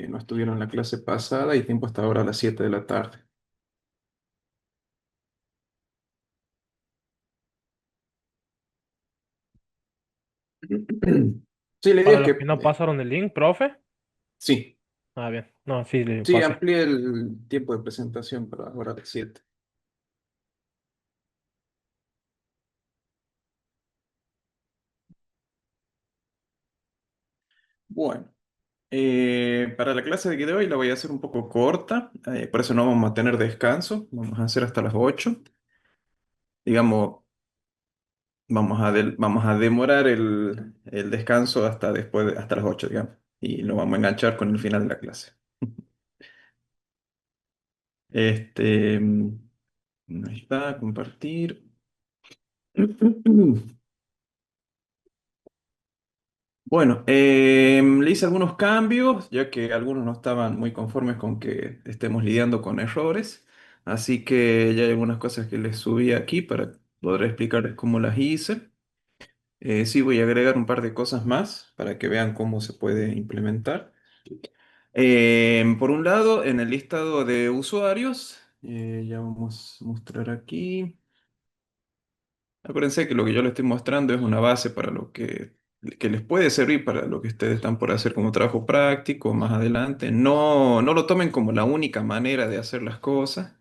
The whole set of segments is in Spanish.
No estuvieron en la clase pasada y tiempo hasta ahora a las 7 de la tarde. Sí, la idea Para es los que que, no pasaron el link, profe. sí, Ah, bien. No, sí, le sí, pasé. amplié el tiempo de presentación para ahora a las 7. Bueno, para la clase de hoy la voy a hacer un poco corta, por eso no vamos a tener descanso, vamos a hacer hasta las 8. Digamos, vamos a demorar el descanso hasta hasta las 8, digamos, y lo vamos a enganchar con el final de la clase. Este, ahí está, compartir. Bueno, le hice algunos cambios, ya que algunos no estaban muy conformes con que estemos lidiando con errores. Así que ya hay algunas cosas que les subí aquí para poder explicarles cómo las hice. Sí, voy a agregar un par de cosas más para que vean cómo se puede implementar. Por un lado, en el listado de usuarios, ya vamos a mostrar aquí. Acuérdense que lo que yo les estoy mostrando es una base para que les puede servir para lo que ustedes están por hacer como trabajo práctico más adelante. No, no lo tomen como la única manera de hacer las cosas.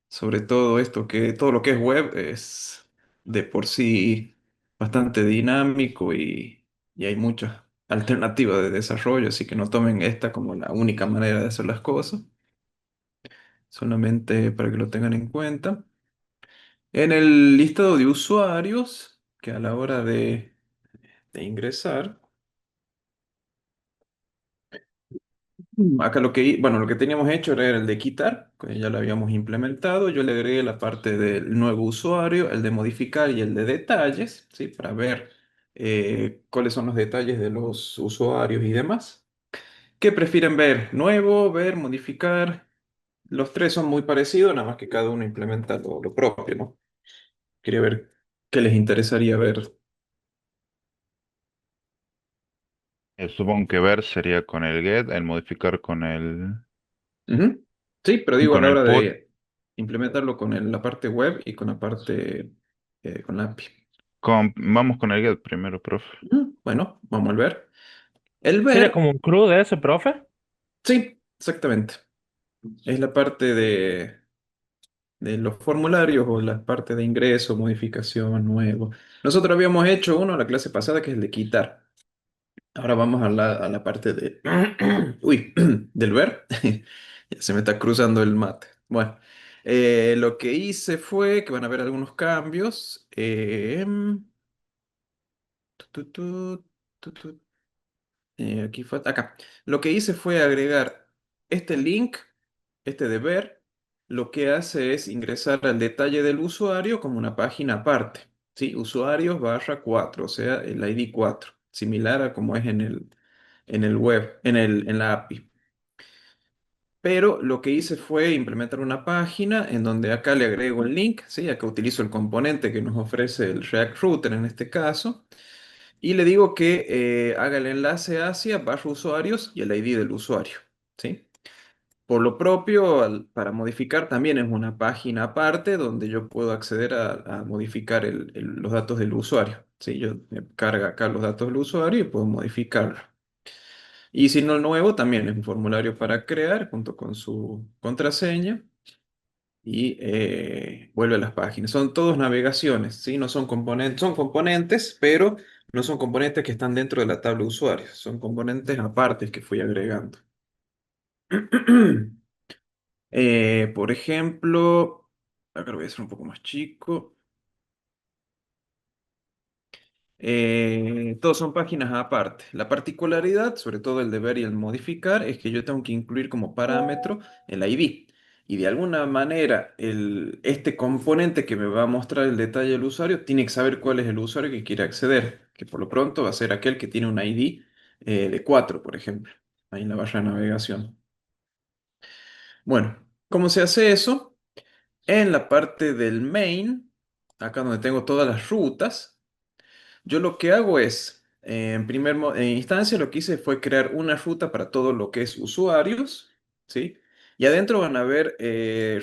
Sobre todo esto que todo lo que es web es de por sí bastante dinámico y hay muchas alternativas de desarrollo, así que no tomen esta como la única manera de hacer las cosas, solamente para que lo tengan en cuenta. En el listado de usuarios, que a la hora de ingresar, acá bueno, lo que teníamos hecho era el de quitar, que ya lo habíamos implementado. Yo le agregué la parte del nuevo usuario, el de modificar y el de detalles, ¿sí? Para ver cuáles son los detalles de los usuarios y demás. ¿Qué prefieren ver? ¿Nuevo, ver, modificar? Los tres son muy parecidos, nada más que cada uno implementa lo propio, ¿no? Quería ver qué les interesaría ver. Supongo que ver sería con el get, el modificar Ujú. Sí, pero digo a con la el hora put. de implementarlo con la parte web y con la parte con la API. Vamos con el get primero, profe. Bueno, vamos a ver. El Sería ver, como un crew de ese, profe. sí, exactamente. Es la parte de los formularios o la parte de ingreso, modificación, nuevo. Nosotros habíamos hecho uno la clase pasada que es el de quitar. Ahora vamos a a la parte de... Uy, del ver. Ya se me está cruzando el mate. Bueno, lo que hice fue que van a haber algunos cambios. Tu, tu, tu, tu, tu. Aquí fue, acá. Lo que hice fue agregar este link, este de ver. Lo que hace es ingresar al detalle del usuario como una página aparte. ¿Sí? Usuarios barra 4, o sea, el ID 4, similar a como es en el web, en la API. Pero lo que hice fue implementar una página en donde acá le agrego el link, ¿sí? Acá utilizo el componente que nos ofrece el React Router en este caso, y le digo que haga el enlace hacia barra usuarios y el ID del usuario, ¿sí? Por lo propio, para modificar también es una página aparte donde yo puedo acceder a modificar los datos del usuario, ¿sí? Yo me carga acá los datos del usuario y puedo modificarlo. Y si no, el nuevo también es un formulario para crear junto con su contraseña y vuelve a las páginas. Son todos navegaciones, ¿sí? No son componentes, son componentes, pero no son componentes que están dentro de la tabla de usuarios, son componentes aparte que fui agregando. Por ejemplo, acá lo voy a hacer un poco más chico. Todos son páginas aparte. La particularidad, sobre todo el de ver y el modificar, es que yo tengo que incluir como parámetro el ID. Y de alguna manera, este componente que me va a mostrar el detalle del usuario tiene que saber cuál es el usuario que quiere acceder, que por lo pronto va a ser aquel que tiene un ID de 4, por ejemplo, ahí en la barra de navegación. Bueno, ¿cómo se hace eso? En la parte del main, acá donde tengo todas las rutas. Yo lo que hago es, En instancia lo que hice fue crear una ruta para todo lo que es usuarios, ¿sí? Y adentro van a haber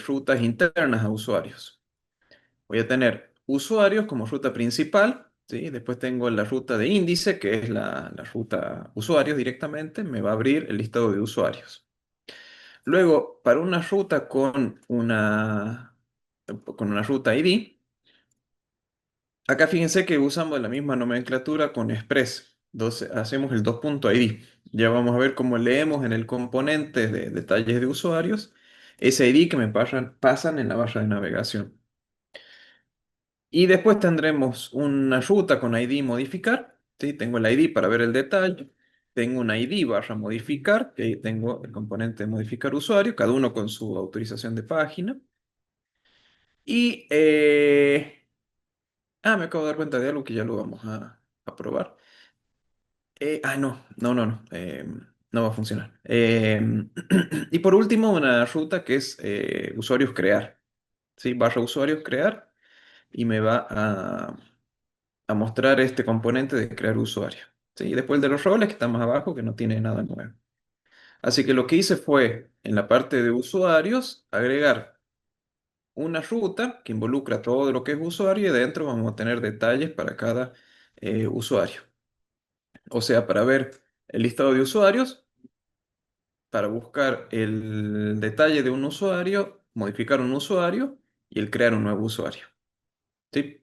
rutas internas a usuarios. Voy a tener usuarios como ruta principal, ¿sí? Después tengo la ruta de índice, que es la ruta usuarios directamente, me va a abrir el listado de usuarios. Luego, para una ruta con una ruta ID, acá fíjense que usamos la misma nomenclatura con Express. Entonces, hacemos el 2.id. Ya vamos a ver cómo leemos en el componente de detalles de usuarios ese ID que me pasan en la barra de navegación. Y después tendremos una ruta con ID modificar. ¿Sí? Tengo el ID para ver el detalle. Tengo un ID barra modificar, que ahí tengo el componente de modificar usuario, cada uno con su autorización de página. Y, me acabo de dar cuenta de algo que ya lo vamos a probar. No, no, no, no. No va a funcionar. Y por último, una ruta que es usuarios crear. ¿Sí? Barra usuarios crear y me va a mostrar este componente de crear usuario. ¿Sí? Y después el de los roles que está más abajo, que no tiene nada nuevo. Así que lo que hice fue, en la parte de usuarios, agregar una ruta que involucra todo lo que es usuario y dentro vamos a tener detalles para cada usuario. O sea, para ver el listado de usuarios, para buscar el detalle de un usuario, modificar un usuario y el crear un nuevo usuario. ¿Sí?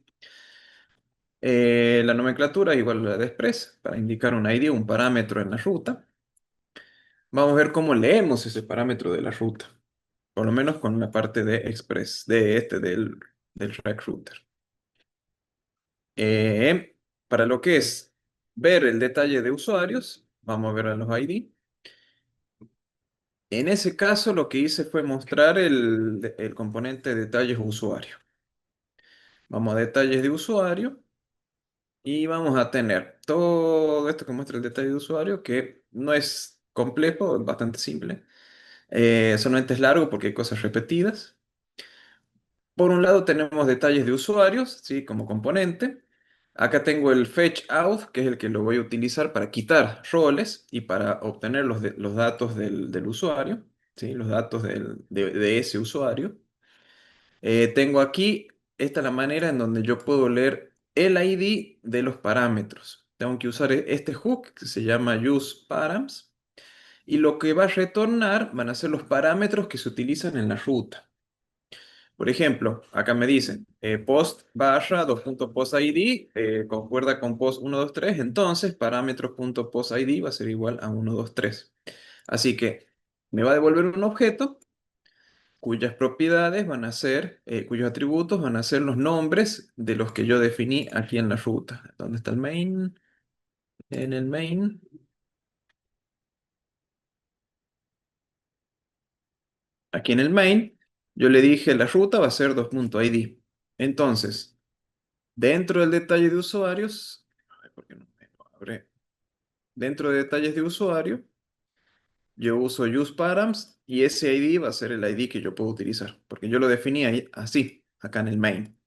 La nomenclatura es igual a la de Express para indicar un ID, un parámetro en la ruta. Vamos a ver cómo leemos ese parámetro de la ruta, por lo menos con la parte de Express, del Rack Router. Para lo que es ver el detalle de usuarios, vamos a ver a los ID. En ese caso, lo que hice fue mostrar el componente detalles usuario. Vamos a detalles de usuario y vamos a tener todo esto que muestra el detalle de usuario, que no es complejo, es bastante simple. Solamente es largo porque hay cosas repetidas. Por un lado tenemos detalles de usuarios, ¿sí? Como componente. Acá tengo el fetch out, que es el que lo voy a utilizar para quitar roles y para obtener los datos del usuario, ¿sí? Los datos de ese usuario. Tengo aquí, esta es la manera en donde yo puedo leer el ID de los parámetros. Tengo que usar este hook que se llama useParams y lo que va a retornar van a ser los parámetros que se utilizan en la ruta. Por ejemplo, acá me dicen post barra 2.postID concuerda con post 123, entonces parámetros.postID va a ser igual a 123. Así que me va a devolver un objeto cuyas propiedades van a ser, cuyos atributos van a ser los nombres de los que yo definí aquí en la ruta. ¿Dónde está el main? En el main. Aquí en el main, yo le dije la ruta va a ser 2.id. Entonces, dentro del detalle de usuarios, a ver, ¿por qué no me lo abre? Dentro de detalles de usuario, yo uso useParams y ese ID va a ser el ID que yo puedo utilizar, porque yo lo definí ahí, así, acá en el main.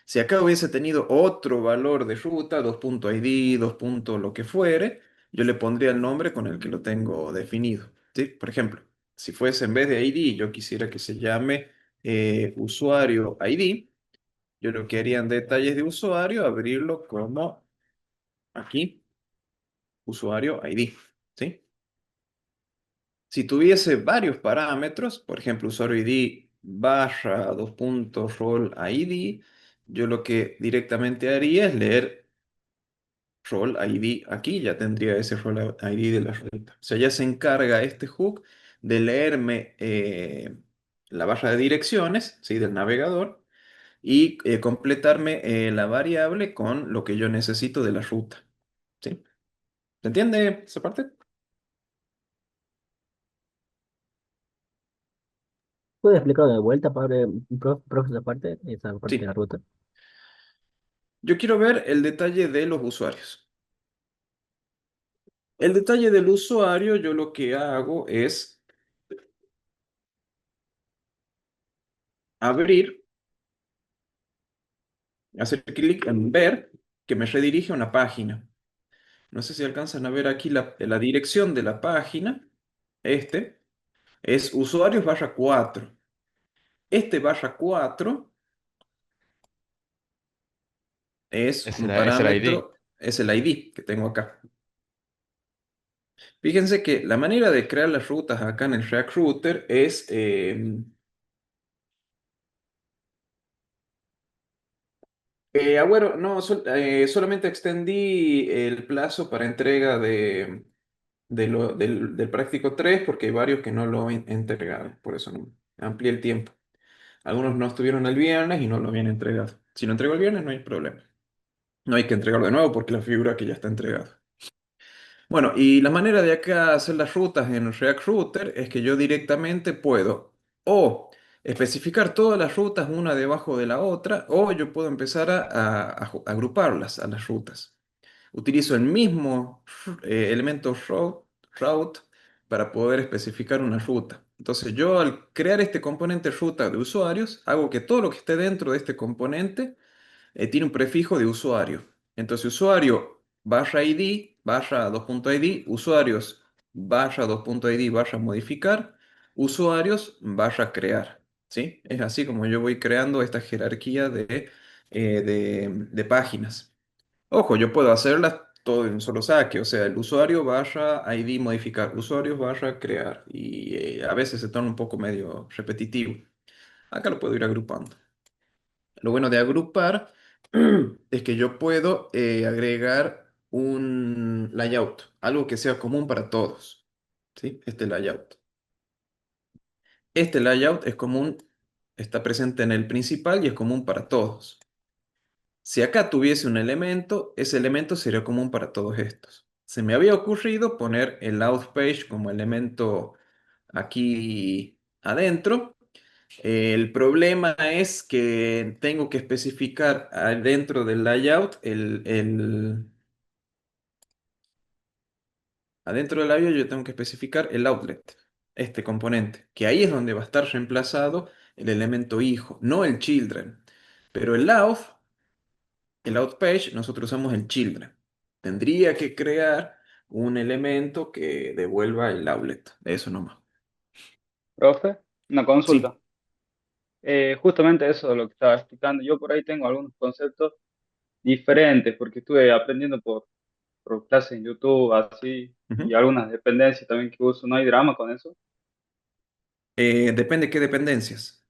Si acá hubiese tenido otro valor de ruta, 2.id, 2. Lo que fuere, yo le pondría el nombre con el que lo tengo definido. ¿Sí? Por ejemplo, si fuese en vez de ID, yo quisiera que se llame usuario ID, yo lo que haría en detalles de usuario, abrirlo como aquí, usuario ID. ¿Sí? Si tuviese varios parámetros, por ejemplo, usuario ID barra 2. Role ID, yo lo que directamente haría es leer role ID aquí, ya tendría ese role ID de la ruta. O sea, ya se encarga este hook de leerme la barra de direcciones, ¿sí? Del navegador y completarme la variable con lo que yo necesito de la ruta. ¿Sí? ¿Se entiende esa parte? ¿Puede explicarlo de vuelta, padre, profe, esa parte de la Sí. ruta? Yo quiero ver el detalle de los usuarios. El detalle del usuario, yo lo que hago es abrir, hacer clic en ver, que me redirige a una página. No sé si alcanzan a ver aquí la dirección de la página. Este es usuarios barra 4. Este barra 4 es un Es el ID. parámetro, es el ID que tengo acá. Fíjense que la manera de crear las rutas acá en el React Router es, Agüero, no, solamente extendí el plazo para entrega del práctico 3 porque hay varios que no lo he entregado, por eso no amplié el tiempo. Algunos no estuvieron el viernes y no lo habían entregado. Si lo entrego el viernes no hay problema. No hay que entregarlo de nuevo porque la figura que ya está entregada. Bueno, y la manera de acá hacer las rutas en React Router es que yo directamente puedo o especificar todas las rutas una debajo de la otra, o yo puedo empezar a agruparlas a las rutas. Utilizo el mismo elemento route para poder especificar una ruta. Entonces yo al crear este componente ruta de usuarios, hago que todo lo que esté dentro de este componente tiene un prefijo de usuario. Entonces, usuario barra ID, barra 2.id, usuarios barra 2.id, barra modificar, usuarios barra crear. ¿Sí? Es así como yo voy creando esta jerarquía de páginas. Ojo, yo puedo hacerlas todo en un solo saque, o sea, el usuario barra ID modificar, usuarios barra crear, y a veces se torna un poco medio repetitivo. Acá lo puedo ir agrupando. Lo bueno de agrupar es que yo puedo agregar un layout, algo que sea común para todos. ¿Sí? Este layout. Este layout es común, está presente en el principal y es común para todos. Si acá tuviese un elemento, ese elemento sería común para todos estos. Se me había ocurrido poner el out page como elemento aquí adentro. El problema es que tengo que especificar dentro del layout adentro del layout yo tengo que especificar el outlet, este componente, que ahí es donde va a estar reemplazado el elemento hijo, no el children. Pero el out page, nosotros usamos el children. Tendría que crear un elemento que devuelva el outlet, eso nomás. Profe, una consulta. Sí. Justamente eso de lo que estaba explicando. Yo por ahí tengo algunos conceptos diferentes porque estuve aprendiendo por clases en YouTube, así, y Ujú. algunas dependencias también que uso. ¿No hay drama con eso? Depende qué dependencias.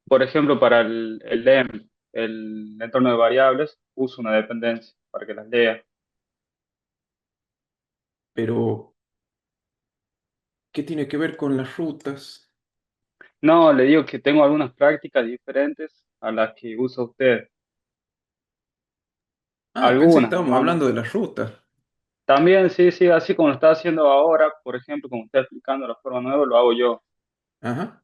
Por ejemplo, para el LEM, el entorno de variables, uso una dependencia para que las lea. Pero, ¿qué tiene que ver con las rutas? No, le digo que tengo algunas prácticas diferentes a las que usa usted. Ah, pensé que Algunas estábamos nomás. hablando de las rutas. También, sí, sí, así como lo está haciendo ahora, por ejemplo, como está explicando la forma nueva, lo hago yo. Ajá.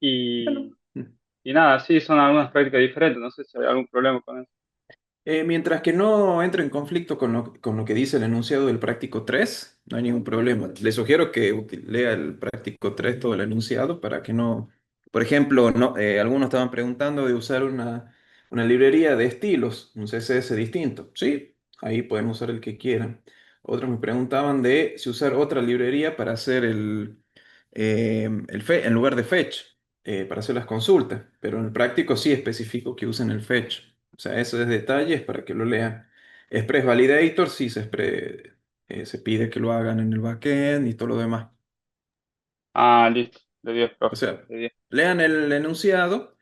Bueno. Y, y nada, sí, son algunas prácticas diferentes. No sé si hay algún problema con eso. Mientras que no entre en conflicto con lo que dice el enunciado del práctico 3, no hay ningún problema. Le sugiero que lea el práctico 3 todo el enunciado para que no... Por ejemplo, no, algunos estaban preguntando de usar una librería de estilos, un CSS distinto. Sí, ahí pueden usar el que quieran. Otros me preguntaban de si usar otra librería para hacer en lugar de fetch, para hacer las consultas. Pero en el práctico sí especifico que usen el fetch. O sea, eso es detalles para que lo lean. Express Validator sí se pide que lo hagan en el backend y todo lo demás. Ah, listo. De 10, O profe. sea, De 10. lean el enunciado,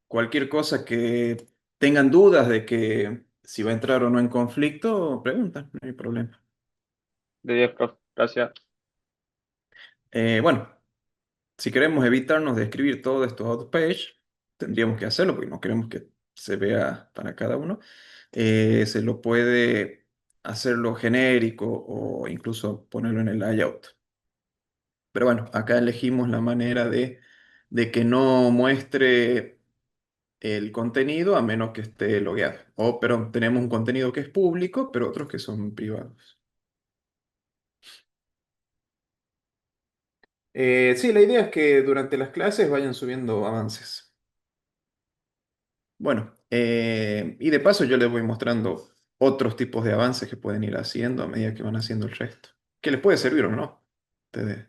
cualquier cosa que tengan dudas de que si va a entrar o no en conflicto, preguntan, no hay problema. De 10, profe. Gracias. Bueno, si queremos evitarnos de escribir todo esto out page, tendríamos que hacerlo porque no queremos que se vea para cada uno. Se lo puede hacerlo genérico o incluso ponerlo en el layout. Pero bueno, acá elegimos la manera de que no muestre el contenido a menos que esté logueado. O, pero tenemos un contenido que es público, pero otros que son privados. Sí, la idea es que durante las clases vayan subiendo avances. Bueno, y de paso yo les voy mostrando otros tipos de avances que pueden ir haciendo a medida que van haciendo el resto. Que les puede servir o no. Ustedes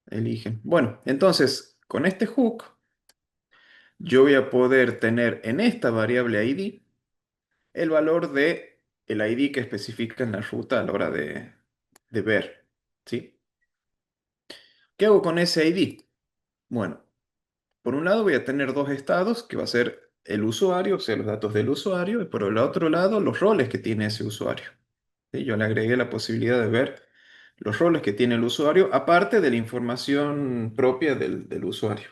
eligen. Bueno, entonces, con este hook, yo voy a poder tener en esta variable ID el valor de el ID que especifica en la ruta a la hora de ver. ¿Sí? ¿Qué hago con ese ID? Bueno, por un lado voy a tener dos estados, que va a ser el usuario, o sea, los datos del usuario, y por el otro lado los roles que tiene ese usuario. ¿Sí? Yo le agregué la posibilidad de ver los roles que tiene el usuario, aparte de la información propia del usuario.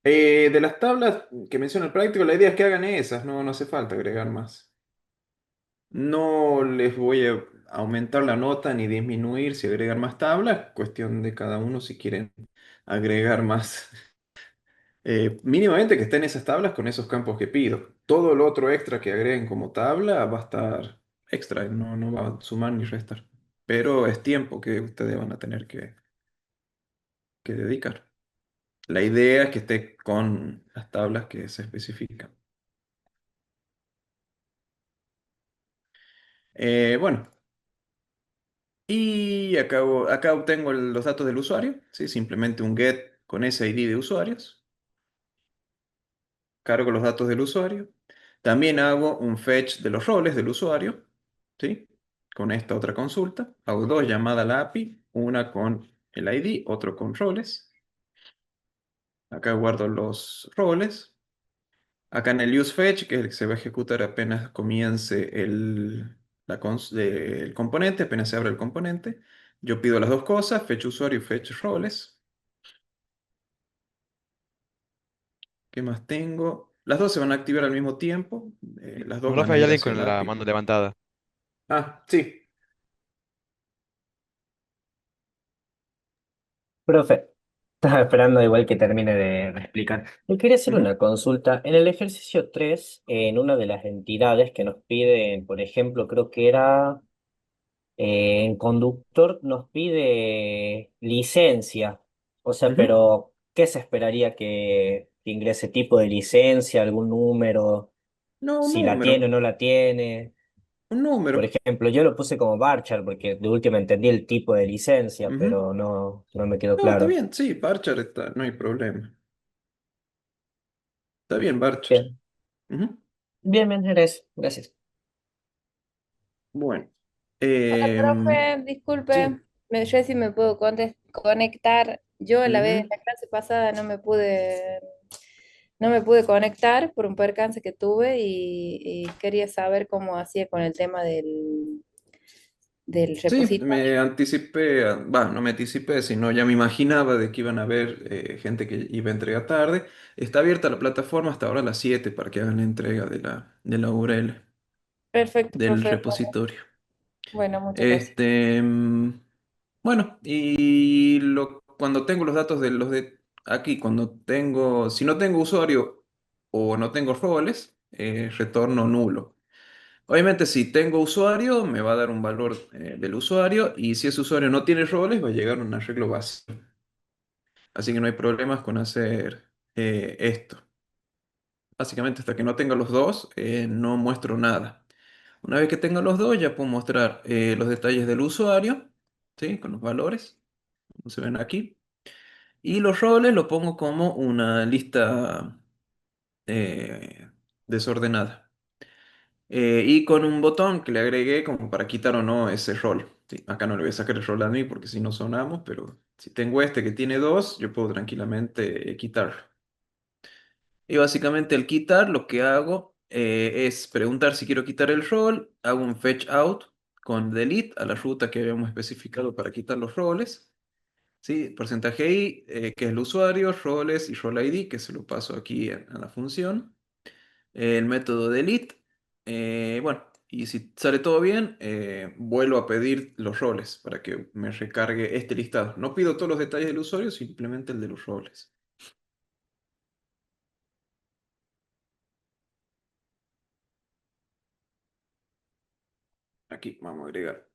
De las tablas que menciona el práctico, la idea es que hagan esas, no hace falta agregar más. No les voy a aumentar la nota ni disminuir si agregan más tablas, cuestión de cada uno si quieren agregar más. Mínimamente que estén esas tablas con esos campos que pido. Todo lo otro extra que agreguen como tabla va a estar extra, no va a sumar ni restar. Pero es tiempo que ustedes van a tener que dedicar. La idea es que esté con las tablas que se especifican. Bueno, y acá obtengo los datos del usuario, ¿sí? Simplemente un get con ese ID de usuarios. Cargo los datos del usuario. También hago un fetch de los roles del usuario, ¿sí? Con esta otra consulta. Hago dos llamadas a la API, una con el ID, otro con roles. Acá guardo los roles. Acá en el useFetch, que es el que se va a ejecutar apenas comience el componente, apenas se abre el componente. Yo pido las dos cosas, fetch usuario y fetch roles. ¿Qué más tengo? Las dos se van a activar al mismo tiempo. Las dos van Profe, a hay ir alguien hacia con la la API. mano levantada. Ah, sí. Profe, estaba esperando igual que termine de explicar. Yo quería hacer Ujú, una consulta. En el ejercicio 3 en una de las entidades que nos piden, por ejemplo, creo que era en conductor, nos pide licencia. O sea, ujú. pero ¿qué se esperaría que ingrese tipo de licencia, algún número, No, un si la número. tiene o no la tiene? Un Por número. ejemplo, yo lo puse como Varchar porque de última entendí el tipo de licencia, Ujú. pero no me quedó No, está claro. bien, sí, Parchar está, no hay problema. Está bien, Barchar. Bien, Ujú. bien, bien, era eso. Gracias. Bueno. Hola, Em, profe, disculpe, sí. yo si me puedo conectar. Yo la vez Ujú. la clase pasada no me pude conectar por un percance que tuve y quería saber cómo hacía con el tema del Sí, repositorio. me anticipé, no me anticipé, sino ya me imaginaba de que iban a haber gente que iba a entregar tarde. Está abierta la plataforma hasta ahora a las 7 para que hagan la entrega de la URL Perfecto, del profe. repositorio. Bueno, muchas gracias. Este, bueno, y cuando tengo los datos de los de aquí, si no tengo usuario o no tengo roles, retorno nulo. Obviamente, si tengo usuario, me va a dar un valor del usuario, y si ese usuario no tiene roles, va a llegar un arreglo vacío. Así que no hay problemas con hacer esto. Básicamente, hasta que no tenga los dos, no muestro nada. Una vez que tenga los dos, ya puedo mostrar los detalles del usuario, ¿sí? Con los valores, como se ven aquí. Y los roles lo pongo como una lista eh, desordenada. Y con un botón que le agregué como para quitar o no ese rol. Sí, acá no le voy a sacar el rol a mí porque si no sonamos, pero si tengo este que tiene dos, yo puedo tranquilamente quitarlo. Y básicamente al quitar lo que hago es preguntar si quiero quitar el rol, hago un fetch out con delete a la ruta que habíamos especificado para quitar los roles. ¿Sí? Porcentaje i, que es el usuario, roles y role ID, que se lo paso aquí a la función. El método delete. Bueno, y si sale todo bien, vuelvo a pedir los roles para que me recargue este listado. No pido todos los detalles del usuario, simplemente el de los roles. Aquí vamos a agregar.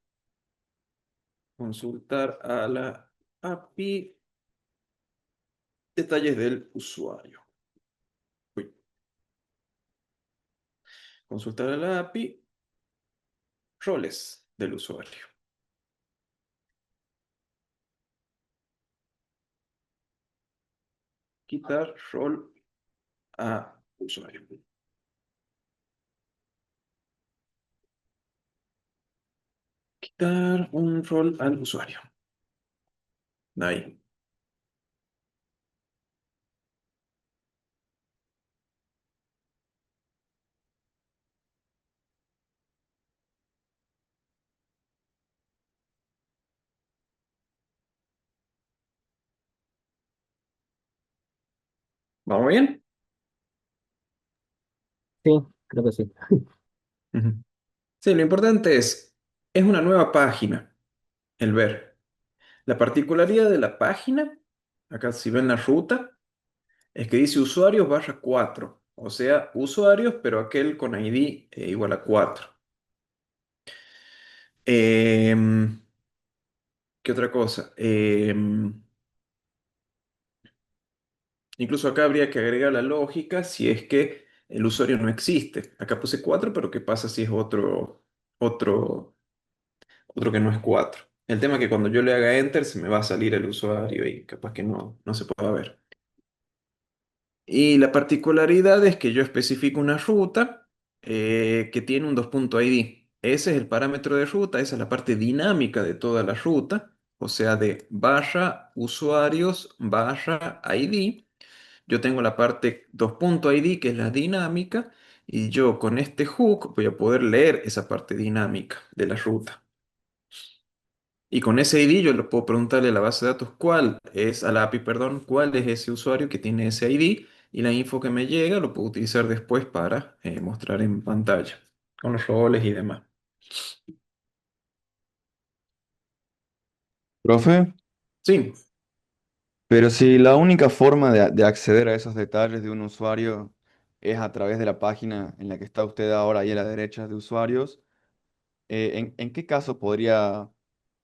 Consultar a la API detalles del usuario. consultar a la API, roles del usuario. Quitar rol a usuario. Quitar un rol al usuario. Ahí. ¿Vamos bien? Sí, creo que sí. Ujú. Sí, lo importante es una nueva página, el ver. La particularidad de la página, acá si ven la ruta, es que dice usuarios barra 4, o sea, usuarios, pero aquel con ID igual a 4. Em, ¿Qué otra cosa? Incluso acá habría que agregar la lógica si es que el usuario no existe. Acá puse 4, pero ¿qué pasa si es otro, otro que no es 4? El tema es que cuando yo le haga enter se me va a salir el usuario y capaz que no se pueda ver. Y la particularidad es que yo especifico una ruta que tiene un 2.id. Ese es el parámetro de ruta, esa es la parte dinámica de toda la ruta, o sea, de barra usuarios barra ID. Yo tengo la parte 2.id que es la dinámica y yo con este hook voy a poder leer esa parte dinámica de la ruta. Y con ese ID yo le puedo preguntarle a la base de datos cuál es, a la API, perdón, cuál es ese usuario que tiene ese ID y la info que me llega lo puedo utilizar después para mostrar en pantalla con los roles y demás. Profe, Sí, pero si la única forma de acceder a esos detalles de un usuario es a través de la página en la que está usted ahora ahí a la derecha de usuarios, ¿en qué caso podría,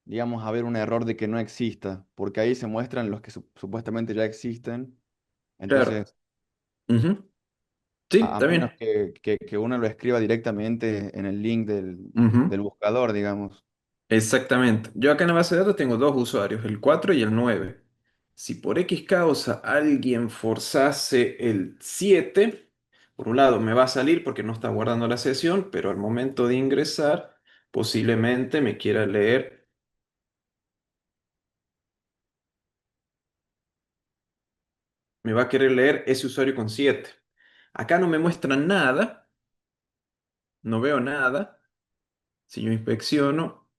digamos, haber un error de que no exista? Porque ahí se muestran los que supuestamente ya existen. claro. Entonces, Ujú. Sí, a está menos bien. que uno lo escriba directamente en el link Ujú. del buscador, digamos. Exactamente. Yo acá en la base de datos tengo dos usuarios, el 4 y el 9. Si por X causa alguien forzase el 7, por un lado me va a salir porque no está guardando la sesión, pero al momento de ingresar posiblemente me quiera leer, me va a querer leer ese usuario con 7. Acá no me muestra nada, no veo nada. Si yo inspecciono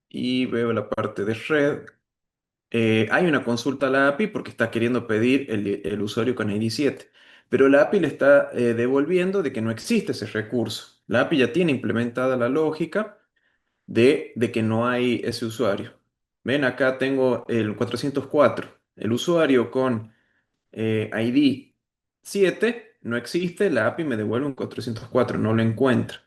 y veo la parte de red, hay una consulta a la API porque está queriendo pedir el usuario con ID 7, pero la API le está devolviendo de que no existe ese recurso. La API ya tiene implementada la lógica de que no hay ese usuario. Ven, acá tengo el 404. El usuario con ID 7 no existe, la API me devuelve un 404, no lo encuentra.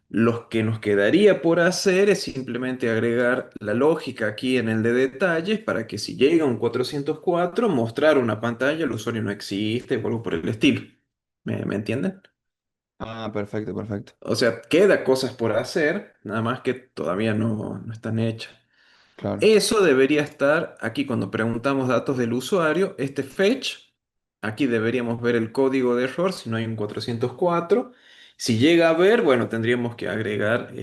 Lo que nos quedaría por hacer es simplemente agregar la lógica aquí en el de detalles para que si llega un 404, mostrar una pantalla, el usuario no existe o algo por el estilo. ¿Me entienden? Ah, perfecto, perfecto. O sea, queda cosas por hacer, nada más que todavía no están hechas. Claro. Eso debería estar aquí cuando preguntamos datos del usuario, este fetch, aquí deberíamos ver el código de error si no hay un 404. Si llega a ver, bueno, tendríamos que agregar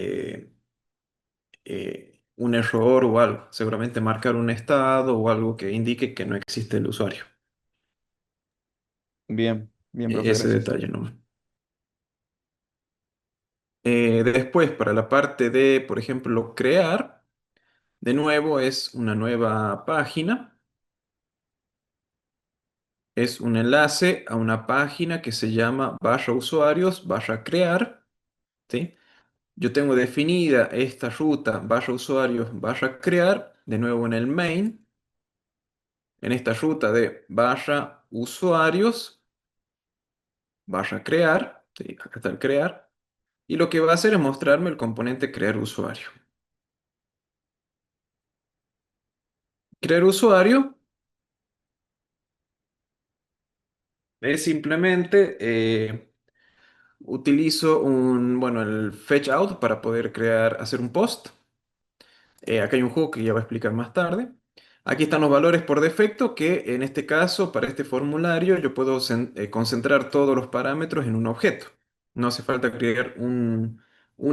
un error o algo, seguramente marcar un estado o algo que indique que no existe el usuario. Bien, bien, profe, Ese gracias. detalle no. Después, para la parte de, por ejemplo, crear, de nuevo es una nueva página. Es un enlace a una página que se llama barra usuarios, barra crear, ¿sí? Yo tengo definida esta ruta barra usuarios, barra crear, de nuevo en el main, en esta ruta de barra usuarios, barra crear, ¿sí? Acá está el crear, y lo que va a hacer es mostrarme el componente crear usuario. Crear usuario es simplemente utilizo bueno, el fetch out para poder hacer un post. Acá hay un hook que ya va a explicar más tarde. Aquí están los valores por defecto que en este caso, para este formulario, yo puedo concentrar todos los parámetros en un objeto. No hace falta crear un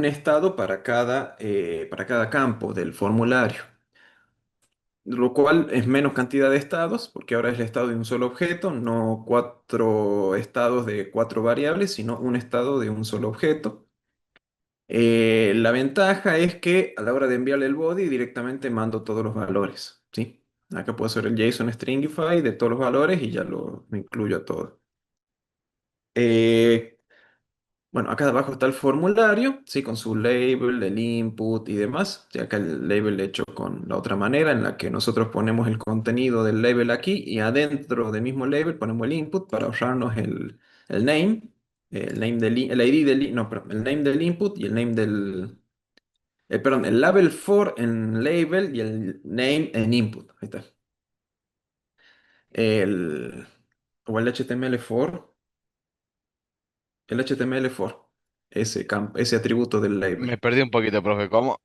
estado para cada campo del formulario, lo cual es menos cantidad de estados, porque ahora es el estado de un solo objeto, no cuatro estados de cuatro variables, sino un estado de un solo objeto. La ventaja es que a la hora de enviarle el body directamente mando todos los valores, ¿sí? Acá puedo hacer el JSON Stringify de todos los valores y ya lo incluyo a todo. Eh, bueno, acá abajo está el formulario, ¿sí? Con su label, el input y demás. Sí, acá el label hecho con la otra manera en la que nosotros ponemos el contenido del label aquí y adentro del mismo label ponemos el input para ahorrarnos el name, el ID no, perdón, el name del input y el name perdón, el label for en label y el name en input. Ahí está. El, o el HTML for, el HTML for, ese atributo del Me label. perdí un poquito, profe. ¿Cómo?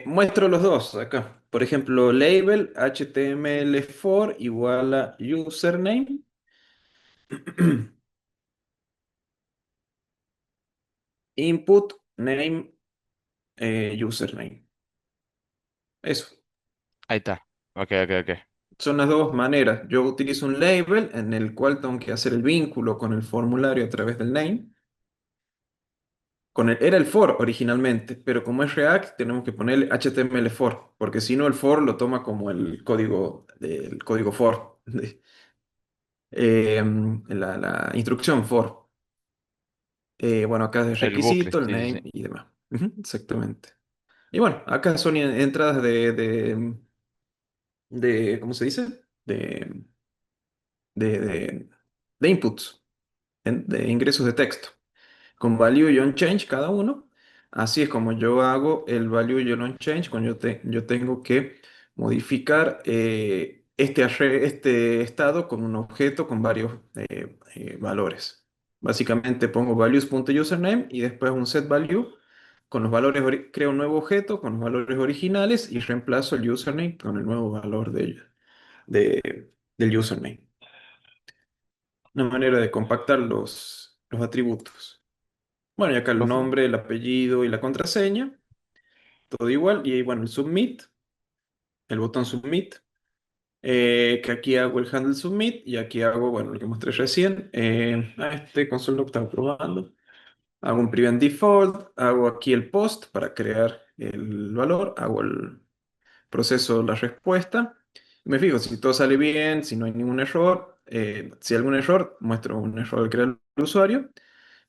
Muestro los dos acá. Por ejemplo, label HTML for igual a username. Input name username. Eso. Ahí está. Ok, ok, ok. Son las dos maneras. Yo utilizo un label en el cual tengo que hacer el vínculo con el formulario a través del name. Era el for originalmente, pero como es React, tenemos que ponerle HTML for, porque si no el for lo toma como el código for, la instrucción for. Bueno, acá es El bucle, requisito, el sí, sí, name sí. y demás. Ujú, exactamente. Y bueno, acá son entradas ¿cómo se dice? De, de inputs, de ingresos de texto, con value y onChange cada uno. Así es como yo hago el value y el onChange cuando yo tengo que modificar este estado con un objeto con varios valores. Básicamente pongo values.username y después un setValue con los valores, creo un nuevo objeto con los valores originales y reemplazo el username con el nuevo valor del username. Una manera de compactar los atributos. Bueno, y acá el Profe. nombre, el apellido y la contraseña, todo igual. Y bueno, el submit, el botón submit, que aquí hago el handle submit y aquí hago, bueno, lo que mostré recién, a este console lo estaba probando. Hago un prevent default, hago aquí el post para crear el valor, hago el proceso, la respuesta. Me fijo si todo sale bien, si no hay ningún error. Si hay algún error, muestro un error que crea el usuario.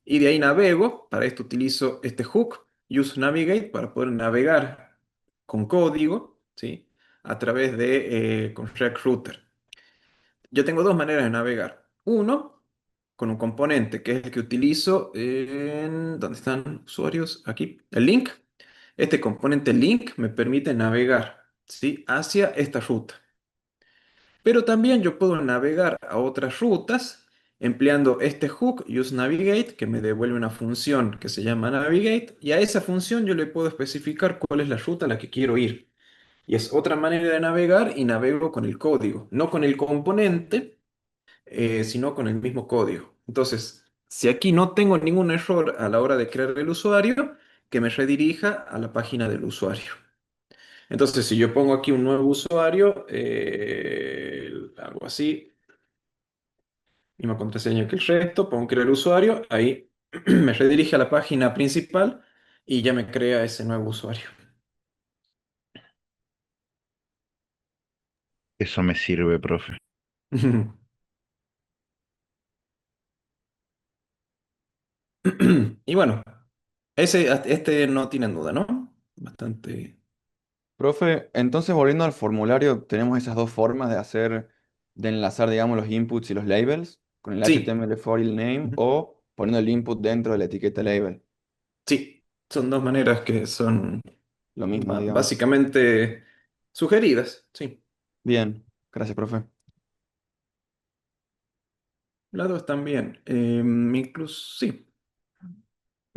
Y de ahí navego, para esto utilizo este hook, use navigate, para poder navegar con código, ¿sí? A través con React Router. Yo tengo dos maneras de navegar. Uno, con un componente, que es el que utilizo ¿dónde están usuarios? Aquí, el link. Este componente link me permite navegar, ¿sí? Hacia esta ruta. Pero también yo puedo navegar a otras rutas empleando este hook useNavigate que me devuelve una función que se llama navigate y a esa función yo le puedo especificar cuál es la ruta a la que quiero ir. Y es otra manera de navegar y navego con el código, no con el componente, sino con el mismo código. Entonces, si aquí no tengo ningún error a la hora de crear el usuario, que me redirija a la página del usuario. Entonces, si yo pongo aquí un nuevo usuario, algo así, misma contraseña que el resto, pongo crear usuario, ahí me redirige a la página principal y ya me crea ese nuevo usuario. Eso me sirve, profe. Y bueno, este no tienen duda, ¿no? Bastante. Profe, entonces volviendo al formulario, tenemos esas dos formas de enlazar, digamos, los inputs y los labels, con el Sí, HTML4 y el name, ujú, o poniendo el input dentro de la etiqueta label. sí, son dos maneras que son Lo mismo, digamos. básicamente sugeridas, sí. Bien, gracias, profe. Las dos están bien. Incluso, sí.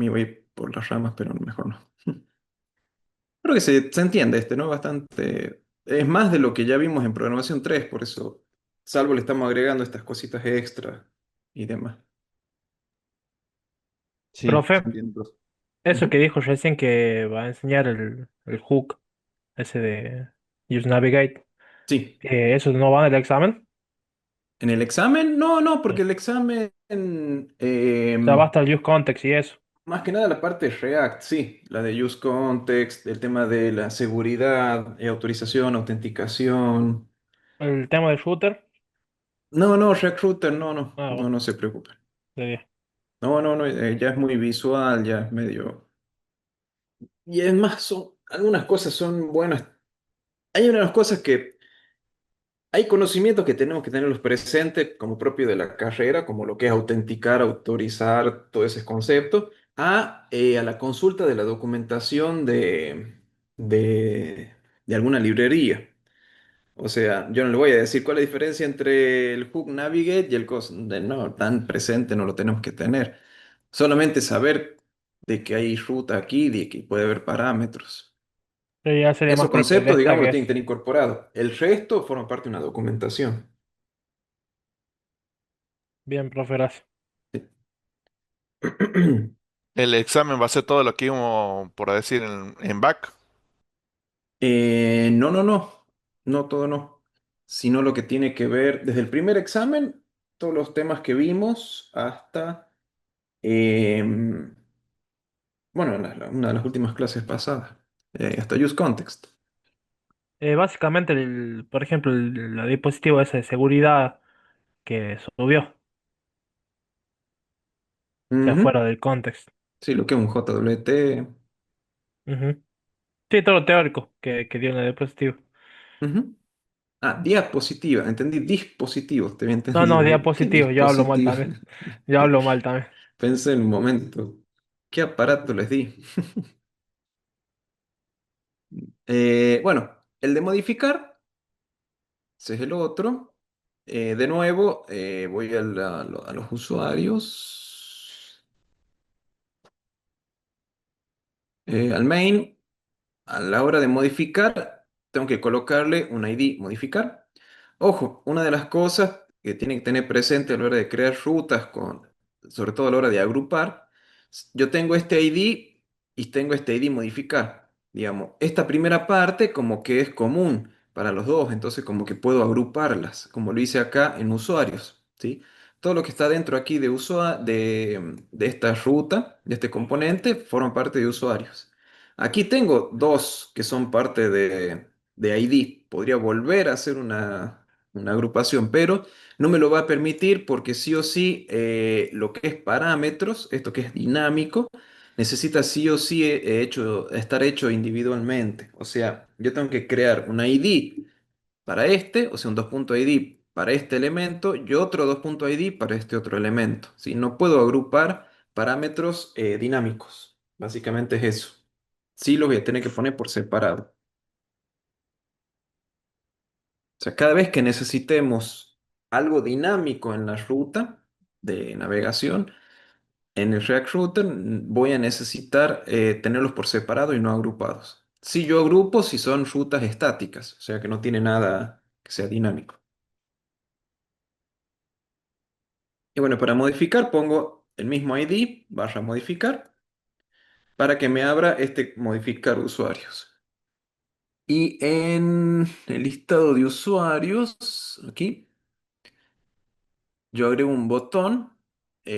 Me voy a ir por las ramas, pero mejor no. Creo que se entiende este, ¿no? Bastante. Es más de lo que ya vimos en programación 3, por eso, salvo le estamos agregando estas cositas extra y demás. Sí, se Profe, entiende, profe. eso que Ujú. dijo recién que va a enseñar el hook, ese de Use Navigate, Sí. ¿eso no va en el examen? ¿En el examen? No, no, Sí. porque el examen, O sea, basta el Use Context y eso. más que nada la parte de React, sí, la de use context, el tema de la seguridad, autorización, autenticación. El tema del shooter, No, no, React Router, no, no, ah, no, bueno, no se preocupen. de 10. No, no, no, ya es muy visual, ya es medio. Y es más, algunas cosas son buenas. Hay unas cosas que, hay conocimientos que tenemos que tenerlos presentes como propio de la carrera, como lo que es autenticar, autorizar, todo ese concepto, a la consulta de la documentación de, de alguna librería. O sea, yo no le voy a decir cuál es la diferencia entre el hook navigate y el no, tan presente no lo tenemos que tener. Solamente saber de que hay ruta aquí, de que puede haber parámetros. Ya sería más Esos propio conceptos, de digamos, lo tienen que tags. tener incorporado. El resto forma parte de una documentación. Bien, profe, gracias. El examen va a ser todo lo que íbamos por decir en back. No, no, no, no todo no, sino lo que tiene que ver desde el primer examen, todos los temas que vimos hasta, em, bueno, una de las últimas clases pasadas, hasta Use Context. Básicamente, por ejemplo, la dispositivo ese de seguridad que subió, o sea, Ujú. fuera del context. Sí, lo que es un JWT. Ujú. Sí, todo lo teórico que dio en la diapositiva. Ujú. Ah, diapositiva, entendí dispositivos, te había No, no, entendido. Digo, ¿qué diapositiva, yo hablo mal dispositivo? también. Yo hablo mal también. Pensé en un momento, ¿qué aparato les di? Bueno, el de modificar, ese es el otro. De nuevo, voy a los usuarios, al main. A la hora de modificar, tengo que colocarle un ID modificar. Ojo, una de las cosas que tienen que tener presente a la hora de crear rutas, sobre todo a la hora de agrupar, yo tengo este ID y tengo este ID modificar. Digamos, esta primera parte como que es común para los dos, entonces como que puedo agruparlas, como lo hice acá en usuarios, ¿sí? Todo lo que está dentro aquí de esta ruta, de este componente, forma parte de usuarios. Aquí tengo dos que son parte de ID. Podría volver a hacer una agrupación, pero no me lo va a permitir porque sí o sí lo que es parámetros, esto que es dinámico, necesita sí o sí estar hecho individualmente. O sea, yo tengo que crear un ID para este, o sea, un 2.id para este elemento y otro 2.id para este otro elemento. ¿Sí? No puedo agrupar parámetros dinámicos. Básicamente es eso. Sí los voy a tener que poner por separado. O sea, cada vez que necesitemos algo dinámico en la ruta de navegación, en el React Router voy a necesitar tenerlos por separado y no agrupados. Si yo agrupo, si son rutas estáticas, o sea que no tiene nada que sea dinámico. Y bueno, para modificar pongo el mismo ID barra modificar para que me abra este modificar usuarios. Y en el listado de usuarios, aquí, yo agrego un botón,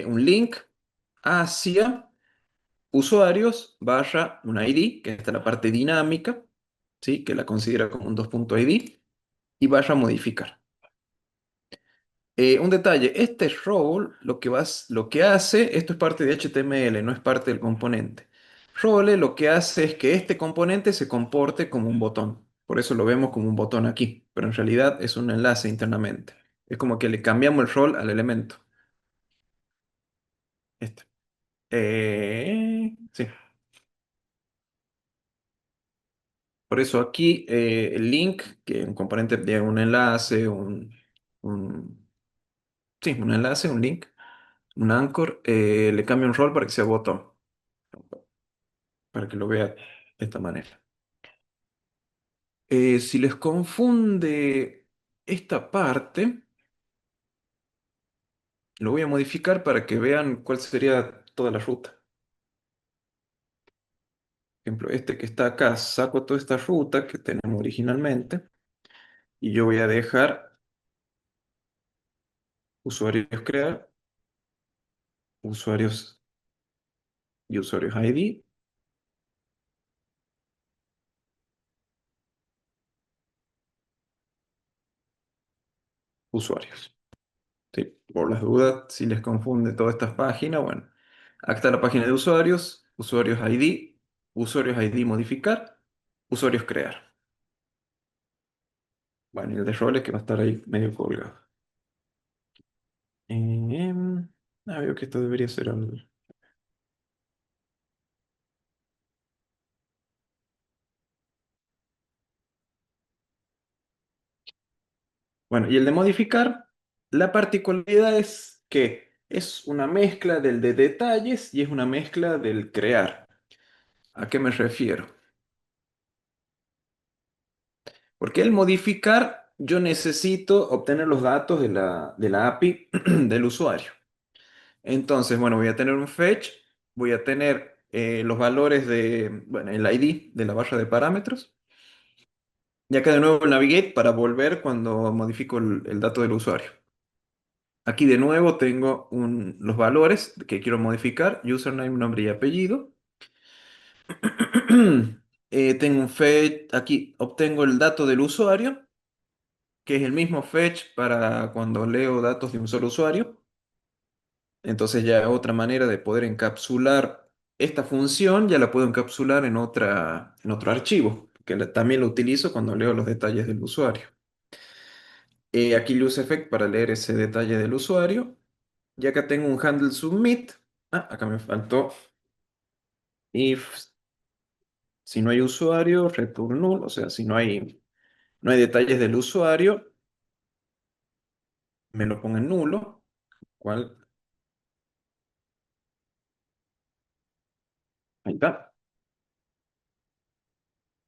un link hacia usuarios barra un ID, que está la parte dinámica, ¿sí? Que la considera como un 2.id, y barra modificar. Un detalle, este role lo que hace, esto es parte de HTML, no es parte del componente. Role lo que hace es que este componente se comporte como un botón. Por eso lo vemos como un botón aquí, pero en realidad es un enlace internamente. Es como que le cambiamos el role al elemento. Este. Sí. Por eso aquí el link, que es un componente de un enlace, un- sí, un enlace, un link, un anchor, le cambio un rol para que sea botón. para que lo vean de esta manera. Si les confunde esta parte, lo voy a modificar para que vean cuál sería toda la ruta. Por ejemplo, este que está acá, saco toda esta ruta que tenemos originalmente y yo voy a dejar usuarios crear, usuarios y usuarios ID, usuarios. Sí, por las dudas, si les confunde todas estas páginas, bueno, acá está la página de usuarios, usuarios ID modificar, usuarios crear. Bueno, y el de roles que va a estar ahí medio colgado. Veo que esto debería ser el... Bueno, y el de modificar, la particularidad es que es una mezcla del de detalles y es una mezcla del crear. ¿A qué me refiero? Porque el modificar, yo necesito obtener los datos de la API del usuario. Entonces, bueno, voy a tener un fetch, voy a tener los valores bueno, el ID de la barra de parámetros. Y acá de nuevo el navigate para volver cuando modifico el dato del usuario. Aquí de nuevo tengo los valores que quiero modificar, username, nombre y apellido. Tengo un fetch, aquí obtengo el dato del usuario, que es el mismo fetch para cuando leo datos de un solo usuario. Entonces ya otra manera de poder encapsular esta función, ya la puedo encapsular en otro archivo, que también lo utilizo cuando leo los detalles del usuario. Aquí el useEffect para leer ese detalle del usuario. Y acá tengo un handle submit. Acá me faltó if si no hay usuario, return null, o sea, si no hay detalles del usuario, me lo pongo en nulo, cual, ahí está.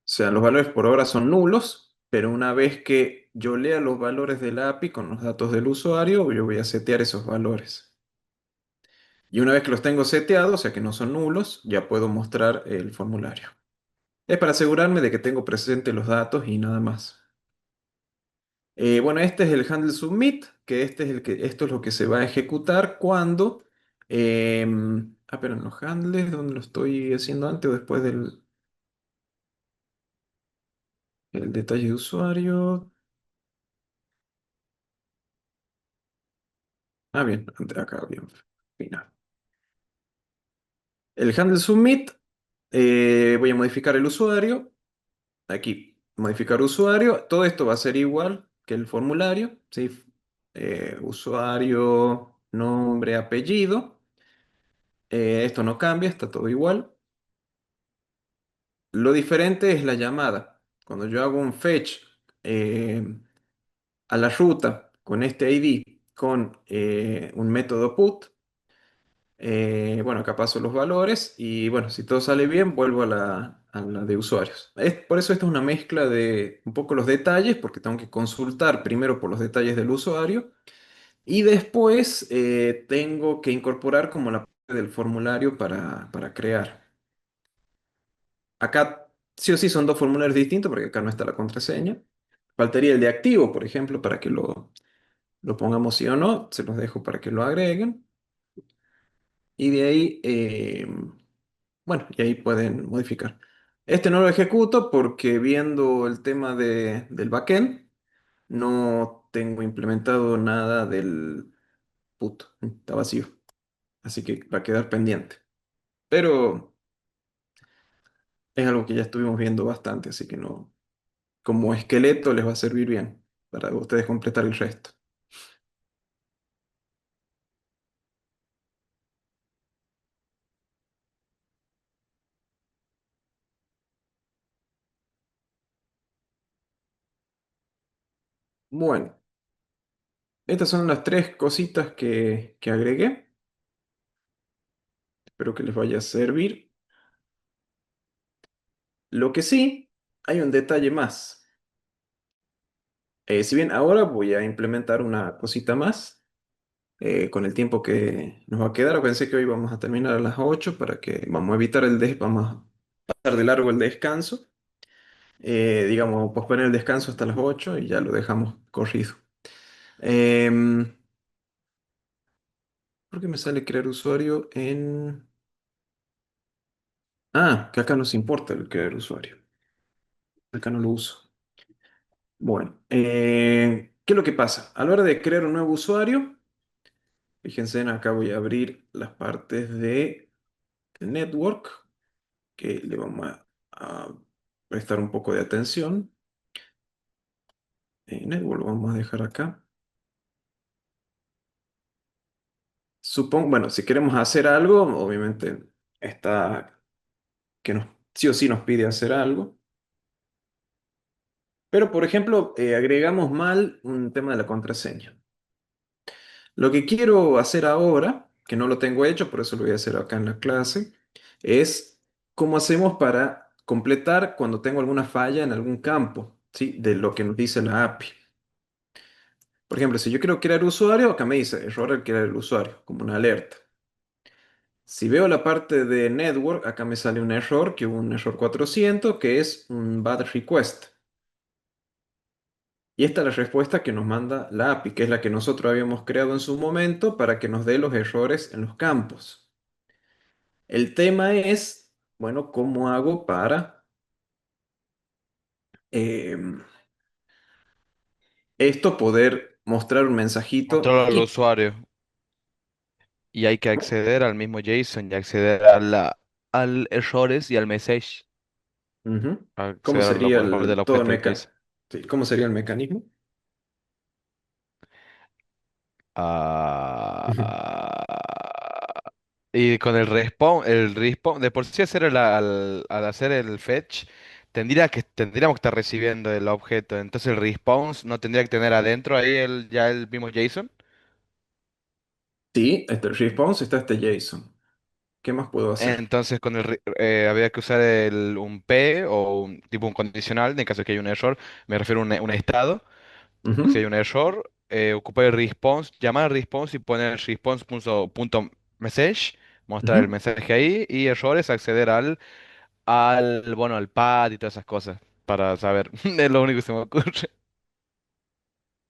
O sea, los valores por ahora son nulos, pero una vez que yo lea los valores de la API con los datos del usuario, yo voy a setear esos valores. Y una vez que los tengo seteados, o sea que no son nulos, ya puedo mostrar el formulario. Es para asegurarme de que tengo presente los datos y nada más. Bueno, este es el handle submit, que esto es lo que se va a ejecutar cuando... pero en los handles, ¿dónde lo estoy haciendo antes o después del el detalle de usuario? Bien, acá, bien. Final. El handle submit, voy a modificar el usuario. Aquí, modificar usuario. Todo esto va a ser igual que el formulario, ¿sí? Usuario, nombre, apellido. Esto no cambia, está todo igual. Lo diferente es la llamada. Cuando yo hago un fetch eh, a la ruta con este ID, con un método put, bueno, acá paso los valores y bueno, si todo sale bien, vuelvo a la de usuarios. Por eso esta es una mezcla de un poco los detalles, porque tengo que consultar primero por los detalles del usuario y después tengo que incorporar como la parte del formulario para crear. Acá sí o sí son dos formularios distintos porque acá no está la contraseña. Faltaría el de activo, por ejemplo, para que lo pongamos sí o no. Se los dejo para que lo agreguen. Y de ahí, bueno, y ahí pueden modificar. Este no lo ejecuto porque viendo el tema del backend, no tengo implementado nada del put. Está vacío. Así que va a quedar pendiente. Pero es algo que ya estuvimos viendo bastante, así que no. Como esqueleto les va a servir bien para ustedes completar el resto. Bueno, estas son las tres cositas que agregué. Espero que les vaya a servir. Lo que sí, hay un detalle más. Si bien ahora voy a implementar una cosita más, con el tiempo que nos va a quedar, pensé que hoy vamos a terminar a las 8 para que vamos a evitar vamos a pasar de largo el descanso. Digamos, posponer el descanso hasta las 8 y ya lo dejamos corrido. Em, ¿Por qué me sale crear usuario en... Ah, que acá nos importa el crear usuario. Acá no lo uso. Bueno, ¿qué es lo que pasa? A la hora de crear un nuevo usuario, fíjense, acá voy a abrir las partes de network, que le vamos a prestar un poco de atención. Network lo vamos a dejar acá. Supongo, bueno, si queremos hacer algo, obviamente está que sí o sí nos pide hacer algo. Pero, por ejemplo, agregamos mal un tema de la contraseña. Lo que quiero hacer ahora, que no lo tengo hecho, por eso lo voy a hacer acá en la clase, es cómo hacemos para completar cuando tengo alguna falla en algún campo, ¿sí? De lo que nos dice la API. Por ejemplo, si yo quiero crear usuario, acá me dice error al crear el usuario, como una alerta. Si veo la parte de network, acá me sale un error, que hubo un error 400, que es un bad request. Y esta es la respuesta que nos manda la API, que es la que nosotros habíamos creado en su momento para que nos dé los errores en los campos. El tema es, bueno, ¿cómo hago para em, esto poder mostrar un mensajito Controla al aquí? usuario y hay que acceder al mismo JSON y acceder a al errores y al message, Ujú. ¿Cómo acceder a sería del todo el objeto del case. sí, ¿cómo sería el mecanismo? Ujú. Y con el respawn, de por sí hacer al hacer el fetch, tendríamos que estar recibiendo el objeto. Entonces el respawn no tendría que tener adentro ahí ya el mismo JSON. Sí, este response está este JSON. ¿Qué más puedo hacer? Entonces habría que usar un P o un tipo un condicional en caso de que haya un error. Me refiero a un estado. Si hay Ujú, un error, ocupar el response, llamar al response y poner response message, mostrar el ujú. mensaje ahí y errores, acceder bueno, al pad y todas esas cosas para saber. Es lo único que se me ocurre.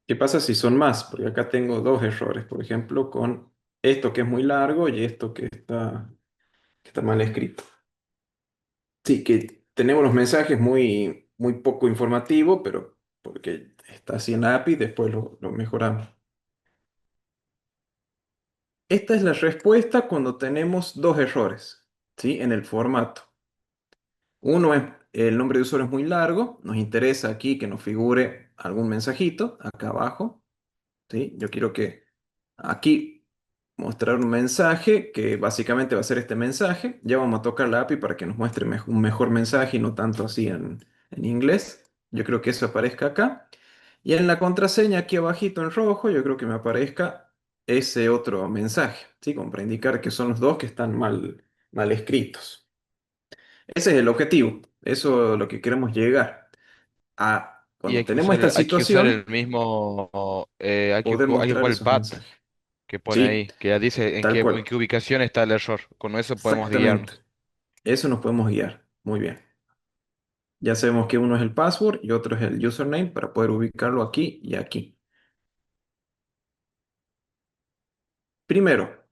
¿Qué pasa si son más? Porque acá tengo dos errores, por ejemplo, con esto que es muy largo y esto que está mal escrito. Sí, que tenemos los mensajes muy poco informativos, pero porque está así en API, después lo mejoramos. Esta es la respuesta cuando tenemos dos errores, ¿sí? En el formato. Uno es, el nombre de usuario es muy largo, nos interesa aquí que nos figure algún mensajito acá abajo, ¿sí? Yo quiero que aquí mostrar un mensaje que básicamente va a ser este mensaje. Ya vamos a tocar la API para que nos muestre un mejor mensaje y no tanto así en inglés. Yo creo que eso aparezca acá. Y en la contraseña aquí abajito en rojo, yo creo que me aparezca ese otro mensaje, ¿sí? Como para indicar que son los dos que están mal escritos. Ese es el objetivo. Eso es lo que queremos llegar. Y Cuando tenemos esta hay que usar el situación, mismo, poder hay que mostrar ocupar el esos pad mensajes. que pone Sí, ahí, que ya dice tal en cual. qué ubicación está el error. Con eso podemos Exactamente. guiarnos. Eso nos podemos guiar. Muy bien. Ya sabemos que uno es el password y otro es el username para poder ubicarlo aquí y aquí. Primero,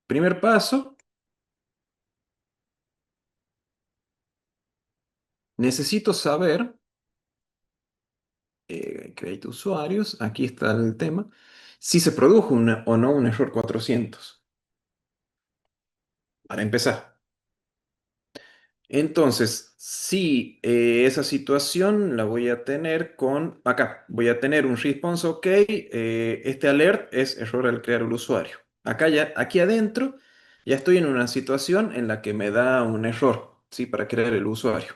primer paso, necesito saber, create usuarios, aquí está el tema, si se produjo o no un error 400. Para empezar. Entonces, si esa situación la voy a tener con, acá, voy a tener un response OK, este alert es error al crear el usuario. Acá ya, aquí adentro, ya estoy en una situación en la que me da un error, ¿sí? Para crear el usuario.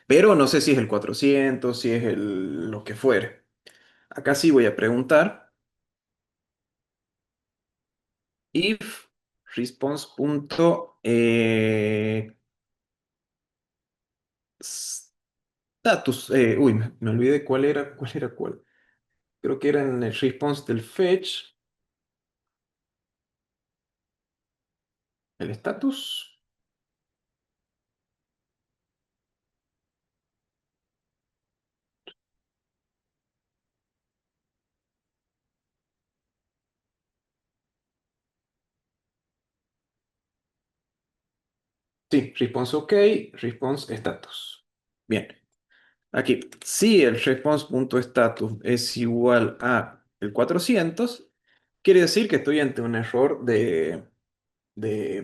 Pero no sé si es el 400, si es lo que fuere. Acá sí voy a preguntar if response Status. Uy, me olvidé cuál era cuál. Creo que era en el response del fetch. El status. Sí, response OK, response status. Bien. Aquí, si el response.status es igual a el 400, quiere decir que estoy ante un error de, De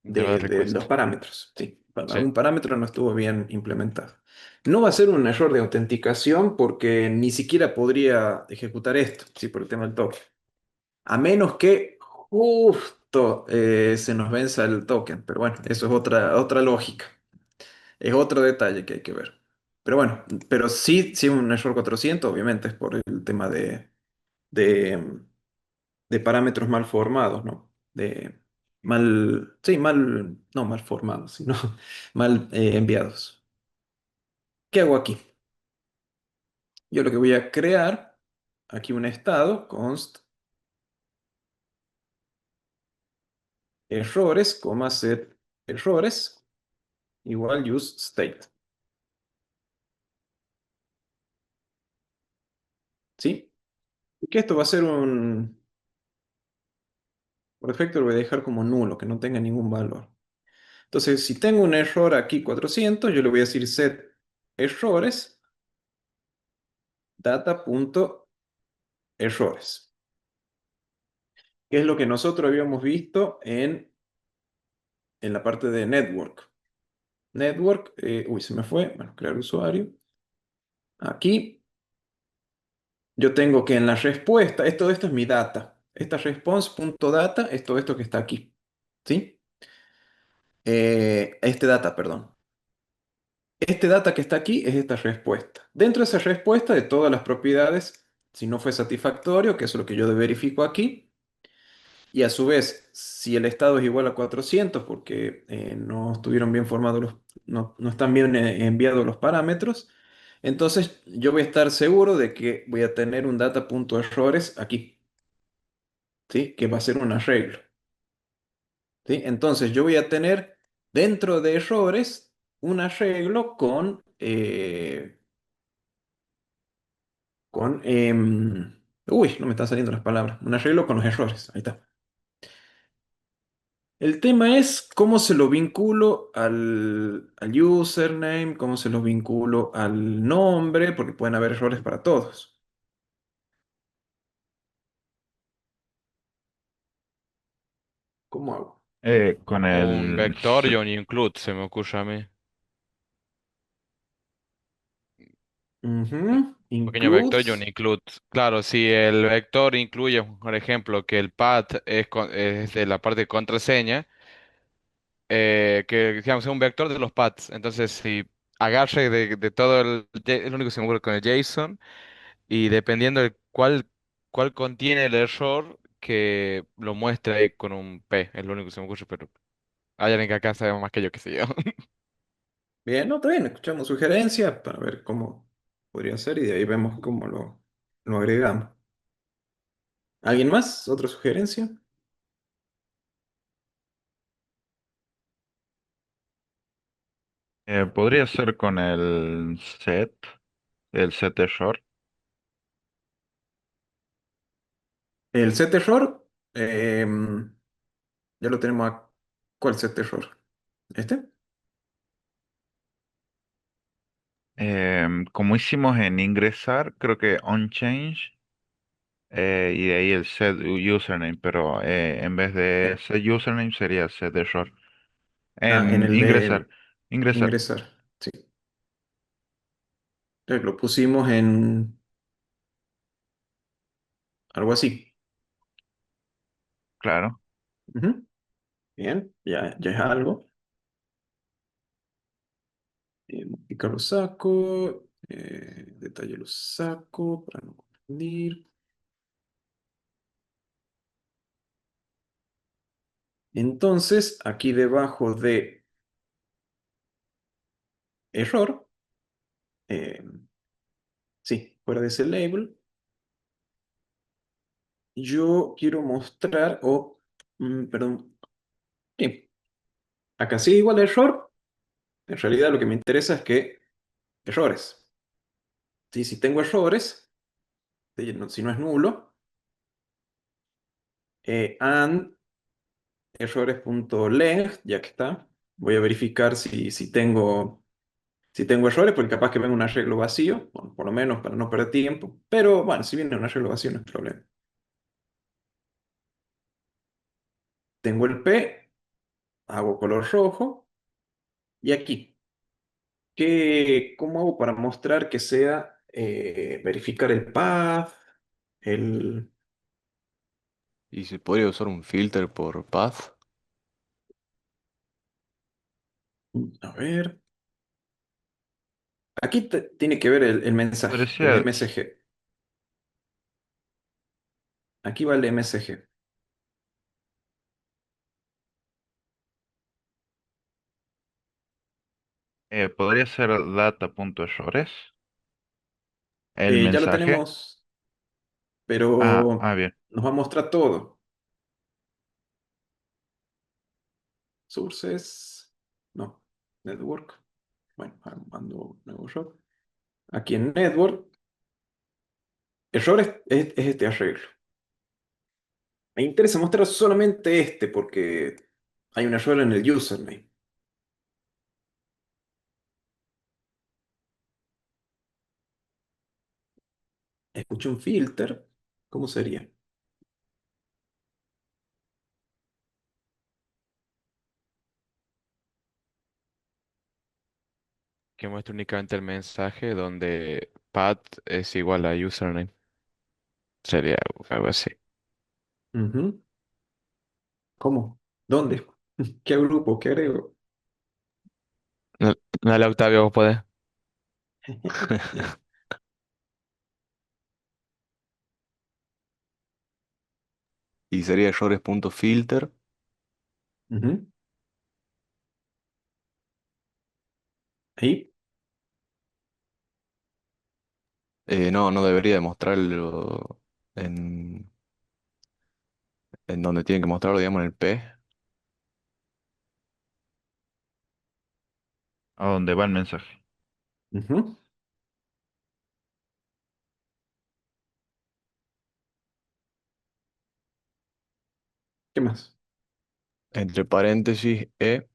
la de los request. parámetros. Sí, Sí. algún parámetro no estuvo bien implementado. No va a ser un error de autenticación porque ni siquiera podría ejecutar esto, sí, por el tema del token. A menos que justo se nos venza el token. Pero bueno, eso es otra lógica. Es otro detalle que hay que ver. Pero bueno, pero sí un error 400 obviamente es por el tema de, de parámetros mal formados, ¿no? Sí, no mal formados, sino mal enviados. ¿Qué hago aquí? Yo lo que voy a crear, aquí un estado, const errores, set errores, igual use state. ¿Sí? Que esto va a ser por defecto lo voy a dejar como nulo, que no tenga ningún valor. Entonces, si tengo un error aquí 400, yo le voy a decir set errores, data.errores, que es lo que nosotros habíamos visto en la parte de network. Network, uy, se me fue, bueno, crear usuario. Aquí yo tengo que en la respuesta, todo esto es mi data. Esta response.data es todo esto que está aquí. ¿Sí? Este data, perdón. Este data que está aquí es esta respuesta. Dentro de esa respuesta de todas las propiedades, si no fue satisfactorio, que es lo que yo verifico aquí, y a su vez, si el estado es igual a 400, porque no estuvieron bien formados no están bien enviados los parámetros, entonces yo voy a estar seguro de que voy a tener un data.errores aquí, ¿sí? Que va a ser un arreglo, ¿sí? Entonces yo voy a tener dentro de errores un arreglo uy, no me están saliendo las palabras. Un arreglo con los errores. Ahí está. El tema es cómo se lo vinculo al username, cómo se lo vinculo al nombre, porque pueden haber errores para todos. ¿Cómo hago? Con Un el vector y un include se me ocurre a mí. Ujú. Pequeño vector y un Includes. include. Claro, si el vector incluye, por ejemplo, que el path es de la parte de contraseña, que digamos es un vector de los paths. Entonces, si agarre de todo es lo único que se me ocurre con el JSON, y dependiendo de cuál contiene el error, que lo muestre ahí con un P, es lo único que se me ocurre, pero hay alguien que acá sabe más que yo, qué sé yo. Bien, no, está bien, escuchamos sugerencias para ver cómo podría ser y de ahí vemos cómo lo agregamos. ¿Alguien más? ¿Otra sugerencia? podría ser con el set error. El set error, ya lo tenemos a... ¿Cuál set error? ¿Este? Como hicimos en ingresar, creo que on change y de ahí el set username, pero en vez de set username sería set error. En En el de ingresar, ingresar, ingresar. Sí. Lo pusimos en algo así. claro. Ujú. Bien, ya es algo. Modificar lo saco. Detalle lo saco para no confundir. Entonces, aquí debajo de error, Eh, sí, fuera de ese label, yo quiero mostrar, perdón, sí, acá sigue igual el error. En realidad lo que me interesa es que errores. Sí, si tengo errores, si no es nulo, and errores.length, ya que está, voy a verificar si tengo errores, porque capaz que venga un arreglo vacío, bueno, por lo menos para no perder tiempo. Pero bueno, si viene un arreglo vacío no es problema. Tengo el P, hago color rojo, y aquí, ¿cómo hago para mostrar que sea verificar el path, el... Y se podría usar un filter por path. A ver, aquí tiene que ver el mensaje, el Parecía, MSG. Aquí va el MSG. podría ser data.errores. El Ya lo mensaje. tenemos, pero Bien. nos va a mostrar todo. Sources, no, network. Bueno, mando nuevo error. Aquí en network, errores es este arreglo. Me interesa mostrar solamente este porque hay un error en el username. Escuché un filter. ¿Cómo sería? Que muestre únicamente el mensaje donde path es igual a username. Sería algo así. Ujú. ¿Cómo? ¿Dónde? ¿Qué grupo? ¿Qué agrego? Dale, Octavio, vos podés. Ya. Y sería errores.filter. Ujú. Ahí. No, no debería demostrarlo en, en donde tiene que mostrarlo, digamos, en el P. A dónde va el mensaje. Ujú. ¿Qué más? Entre paréntesis, E.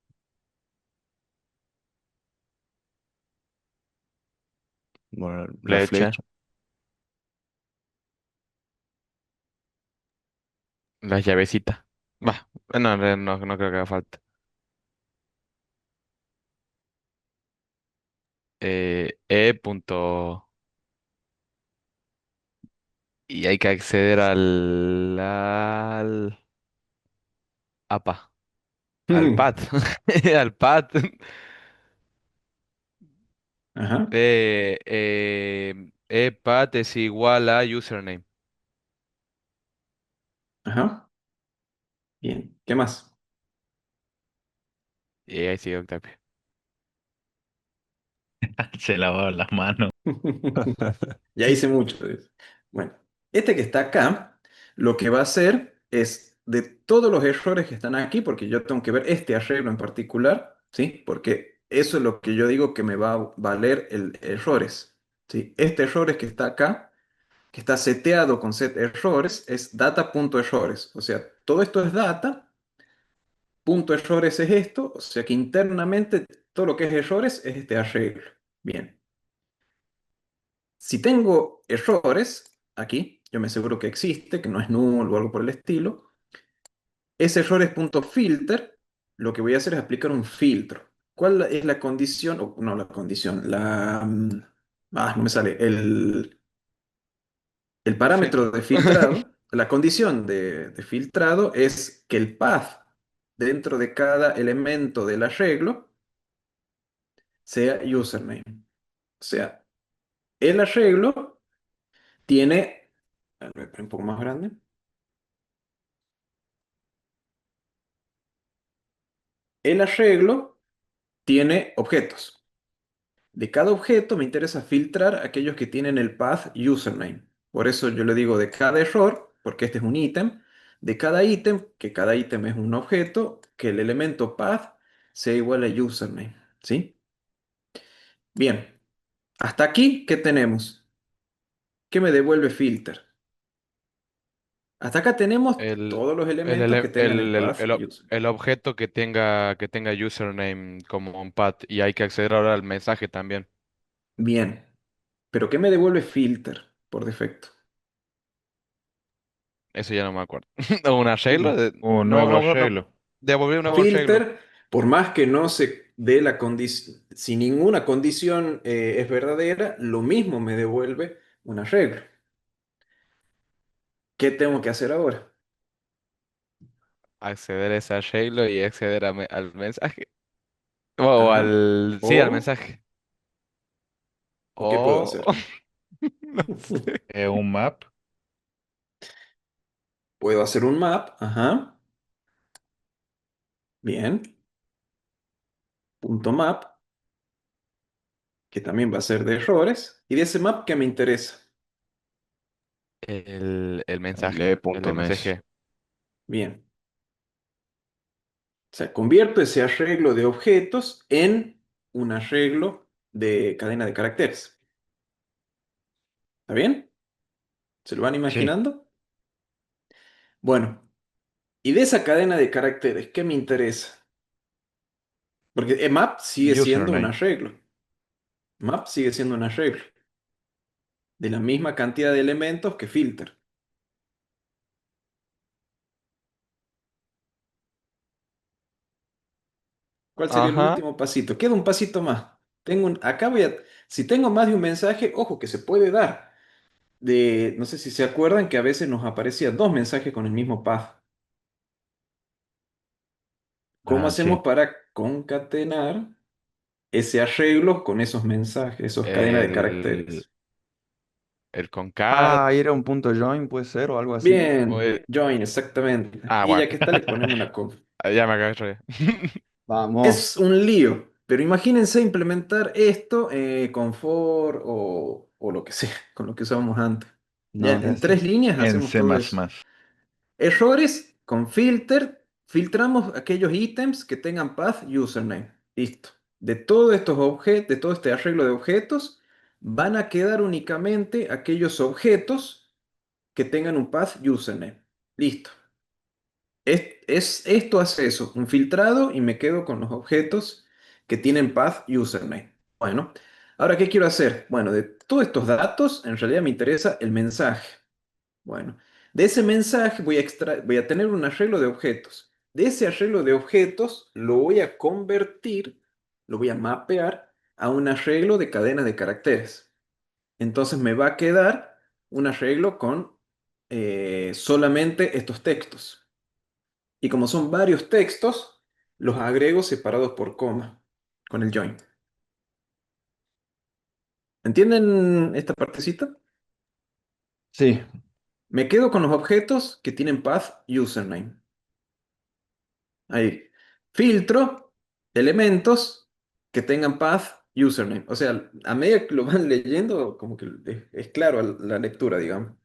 Bueno, la Flecha. flecha. Las llavecitas. Va, no, no creo que haga falta. E punto. Y hay que acceder al APA. Al pad. Al pad. Ajá, Pad es igual a username. ajá. Bien. ¿Qué más? Y ahí sigue Octavio. Se lavaba las manos. Ya hice mucho de eso. Bueno, este que está acá, lo que va a hacer es de todos los errores que están aquí, porque yo tengo que ver este arreglo en particular, ¿sí? Porque eso es lo que yo digo que me va a valer el errores, ¿sí? Este errores que está acá, que está seteado con set errores, es data.errores. O sea, todo esto es data, punto errores es esto, o sea que internamente todo lo que es errores es este arreglo. Bien. Si tengo errores aquí, yo me aseguro que existe, que no es null o algo por el estilo. Ese errores.filter, lo que voy a hacer es aplicar un filtro. ¿Cuál es la condición? No, la condición, no me sale. El parámetro Filtro. de filtrado, la condición de filtrado es que el path dentro de cada elemento del arreglo sea username. O sea, el arreglo tiene, a ver, un poco más grande. El arreglo tiene objetos. De cada objeto me interesa filtrar aquellos que tienen el path username. Por eso yo le digo de cada error, porque este es un ítem, de cada ítem, que cada ítem es un objeto, que el elemento path sea igual a username. ¿Sí? Bien, hasta aquí, ¿qué tenemos? ¿Qué me devuelve filter? Hasta acá tenemos El, todos los el, elementos que ele- tengan el path username. el objeto que tenga username como un path y hay que acceder ahora al mensaje también. Bien, pero ¿qué me devuelve filter por defecto? Eso ya no me acuerdo. ¿Un arreglo? Uh, Un No, nuevo no, no, no. arreglo. Devolví un nuevo arreglo. Filter, por más que no se dé la condición, si ninguna condición es verdadera, lo mismo me devuelve una regla. ¿Qué tengo que hacer ahora? Acceder a ese arreglo y acceder al mensaje. O Ajá. sí, al mensaje. ¿O qué puedo O hacer? no sé. Un map. Puedo hacer un map, ajá, bien, punto map, que también va a ser de errores, y de ese map que me interesa. El El mensaje, el e.mes. MSG. Bien, o sea, convierto ese arreglo de objetos en un arreglo de cadena de caracteres. ¿Está bien? ¿Se lo van Sí. imaginando? Bueno, y de esa cadena de caracteres, ¿qué me interesa? Porque map sigue siendo un Username. arreglo. Map sigue siendo un arreglo de la misma cantidad de elementos que filter. ¿Cuál sería el Ajá. último pasito? Queda un pasito más. Acá si tengo más de un mensaje, ojo que se puede dar. No sé si se acuerdan que a veces nos aparecían dos mensajes con el mismo path. ¿Cómo Ah, hacemos sí. para concatenar ese arreglo con esos mensajes, esos cadenas de El, caracteres? el concat. Ah, ir a un punto join puede ser o algo así. o Bien, el- join, exactamente. Y bueno. ya que está, le ponemos una conf. Ya me agarré. Vamos. Es un lío, pero imagínense implementar esto con for o lo que sea, con lo que usábamos antes. Ya No, en 3 líneas En hacemos C++. todo eso. Errores con filter, filtramos aquellos ítems que tengan path username. Listo. De todos estos objetos, de todo este arreglo de objetos, van a quedar únicamente aquellos objetos que tengan un path username. Listo. Esto hace eso, un filtrado y me quedo con los objetos que tienen path username. Bueno, ahora, ¿qué quiero hacer? Bueno, de todos estos datos, en realidad me interesa el mensaje. Bueno, de ese mensaje voy a tener un arreglo de objetos. De ese arreglo de objetos lo voy a convertir, lo voy a mapear a un arreglo de cadenas de caracteres. Entonces me va a quedar un arreglo con solamente estos textos. Y como son varios textos, los agrego separados por coma con el join. ¿Entienden esta partecita? Sí. Me quedo con los objetos que tienen path username. Ahí. Filtro elementos que tengan path username. O sea, a medida que lo van leyendo, como que es claro la lectura, digamos.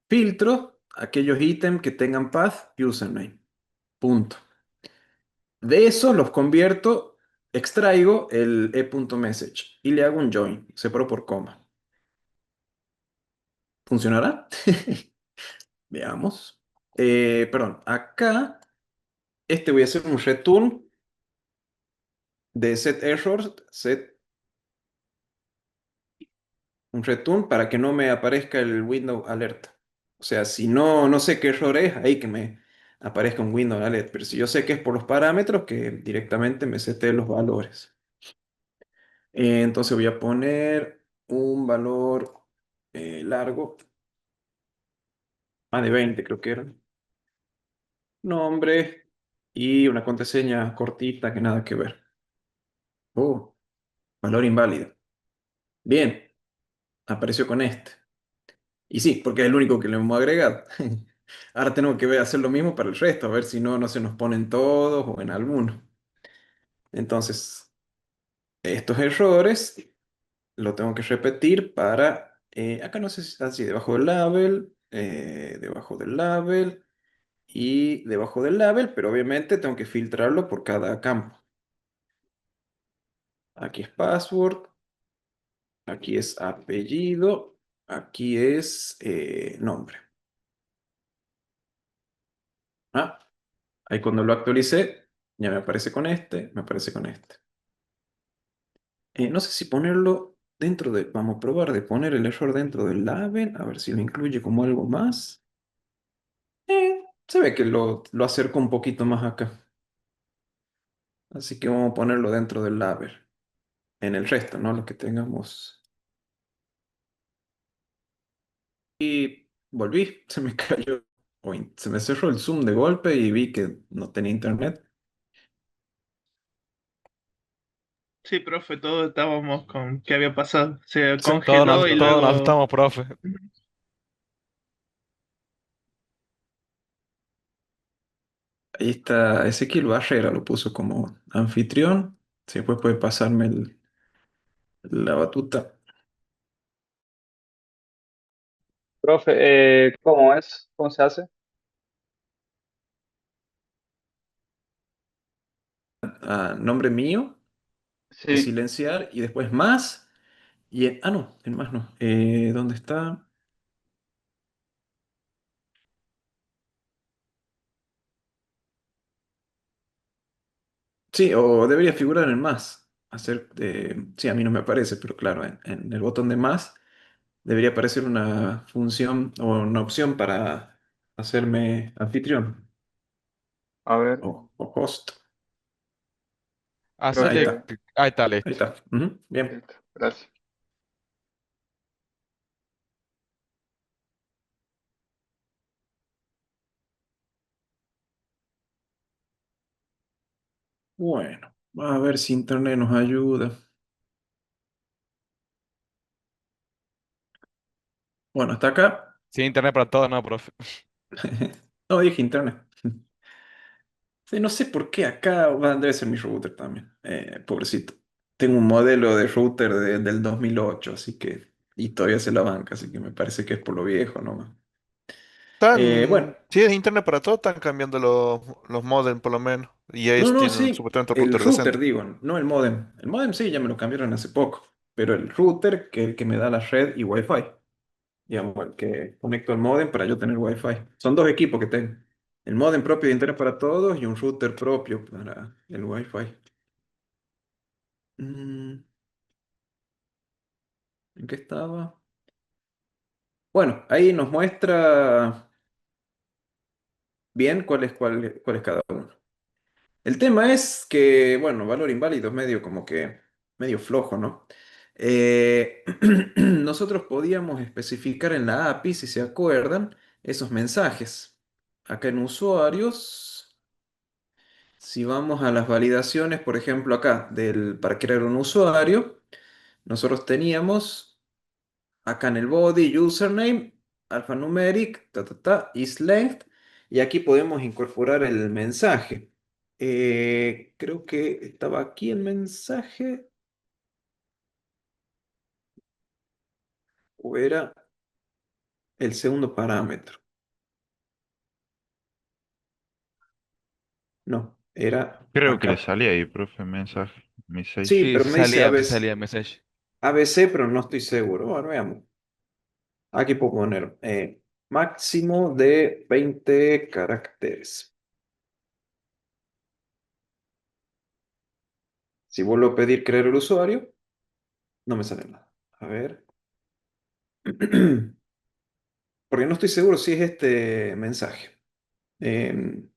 Filtro aquellos ítems que tengan path username. Punto. De esos los convierto, extraigo el e.message y le hago un join, separo por coma. ¿Funcionará? Veamos. Perdón, acá voy a hacer un return de set errors, un return para que no me aparezca el window alert. O sea, si no sé qué error es, ahí que me aparezca un window alert. Pero si yo sé que es por los parámetros, que directamente me sete los valores. Entonces voy a poner un valor largo, más de 20 creo que era. Nombre y una contraseña cortita que nada que ver. Oh, valor inválido. Bien, apareció con este. Y sí, porque es el único que le hemos agregado. Ahora tenemos que hacer lo mismo para el resto, a ver si no se nos ponen todos o en alguno. Entonces, Estos errores lo tengo que repetir para, acá no sé si así, debajo del label y debajo del label, pero obviamente tengo que filtrarlo por cada campo. Aquí es password, aquí es apellido, aquí es nombre. Ah, ahí cuando lo actualicé, ya me aparece con este, me aparece con este. No sé si ponerlo dentro de, vamos a probar de poner el error dentro del label, a ver si lo incluye como algo más. Se ve que lo acerco un poquito más acá. Así que vamos a ponerlo dentro del label. En el resto, ¿no? Lo que tengamos. Y volví, se me cayó. Se me cerró el Zoom de golpe y vi que no tenía internet. Sí, profe, todos estábamos con qué había pasado. Se Sí. congeló y Todos nos luego... asustamos, profe. Ahí está Ezequiel Barrera, lo puso como anfitrión. Si después puede pasarme la batuta. Profe, ¿cómo es? ¿Cómo se hace? Nombre mío, Sí, silenciar y después más. No, en más no. ¿Dónde está? Sí, o debería figurar en más. Sí, a mí no me aparece, pero claro, en el botón de más debería aparecer una función o una opción para hacerme anfitrión a ver, o host. Así Ahí profe, está, ahí está, ahí listo. está. Ujú, bien. listo, gracias. Bueno, a ver si internet nos ayuda. Bueno, hasta acá. Sin internet para todos, no, profe. No dije internet. Sí, no sé por qué acá debe ser mi router también. Pobrecito. Tengo un modelo de router del 2008, así que. Y todavía se la banca, así que me parece que es por lo viejo nomás. Bueno, Si es internet para todo, están cambiando los modems por lo menos. Y ahí no, no, tienen sí. supuestamente un El router router, decente. digo, no el modem. El modem sí, ya me lo cambiaron hace poco. Pero el router, que es el que me da la red y wifi. Digamos, el que conecto al modem para yo tener wifi. Son dos equipos que tengo. El modem propio de internet para todos y un router propio para el wifi. Mm, ¿En qué estaba? Bueno, ahí nos muestra bien cuál es cada uno. El tema es que, bueno, valor inválido es medio como que, medio flojo, ¿no? Nosotros podíamos especificar en la API, si se acuerdan, esos mensajes. Acá en usuarios, si vamos a las validaciones, por ejemplo, acá para crear un usuario, nosotros teníamos acá en el body, username, alphanumeric, isLength, y aquí podemos incorporar el mensaje. Creo que estaba aquí el mensaje, o era el segundo parámetro. No, era Creo que le acá. salía ahí, profe, mensaje, Sí, message. Sí, pero me dice sí salía message. ABC, pero no estoy seguro. Bueno, veamos. Aquí puedo poner máximo de 20 caracteres. Si vuelvo a pedir crear el usuario, no me sale nada. A ver. Porque no estoy seguro si es este mensaje. Em,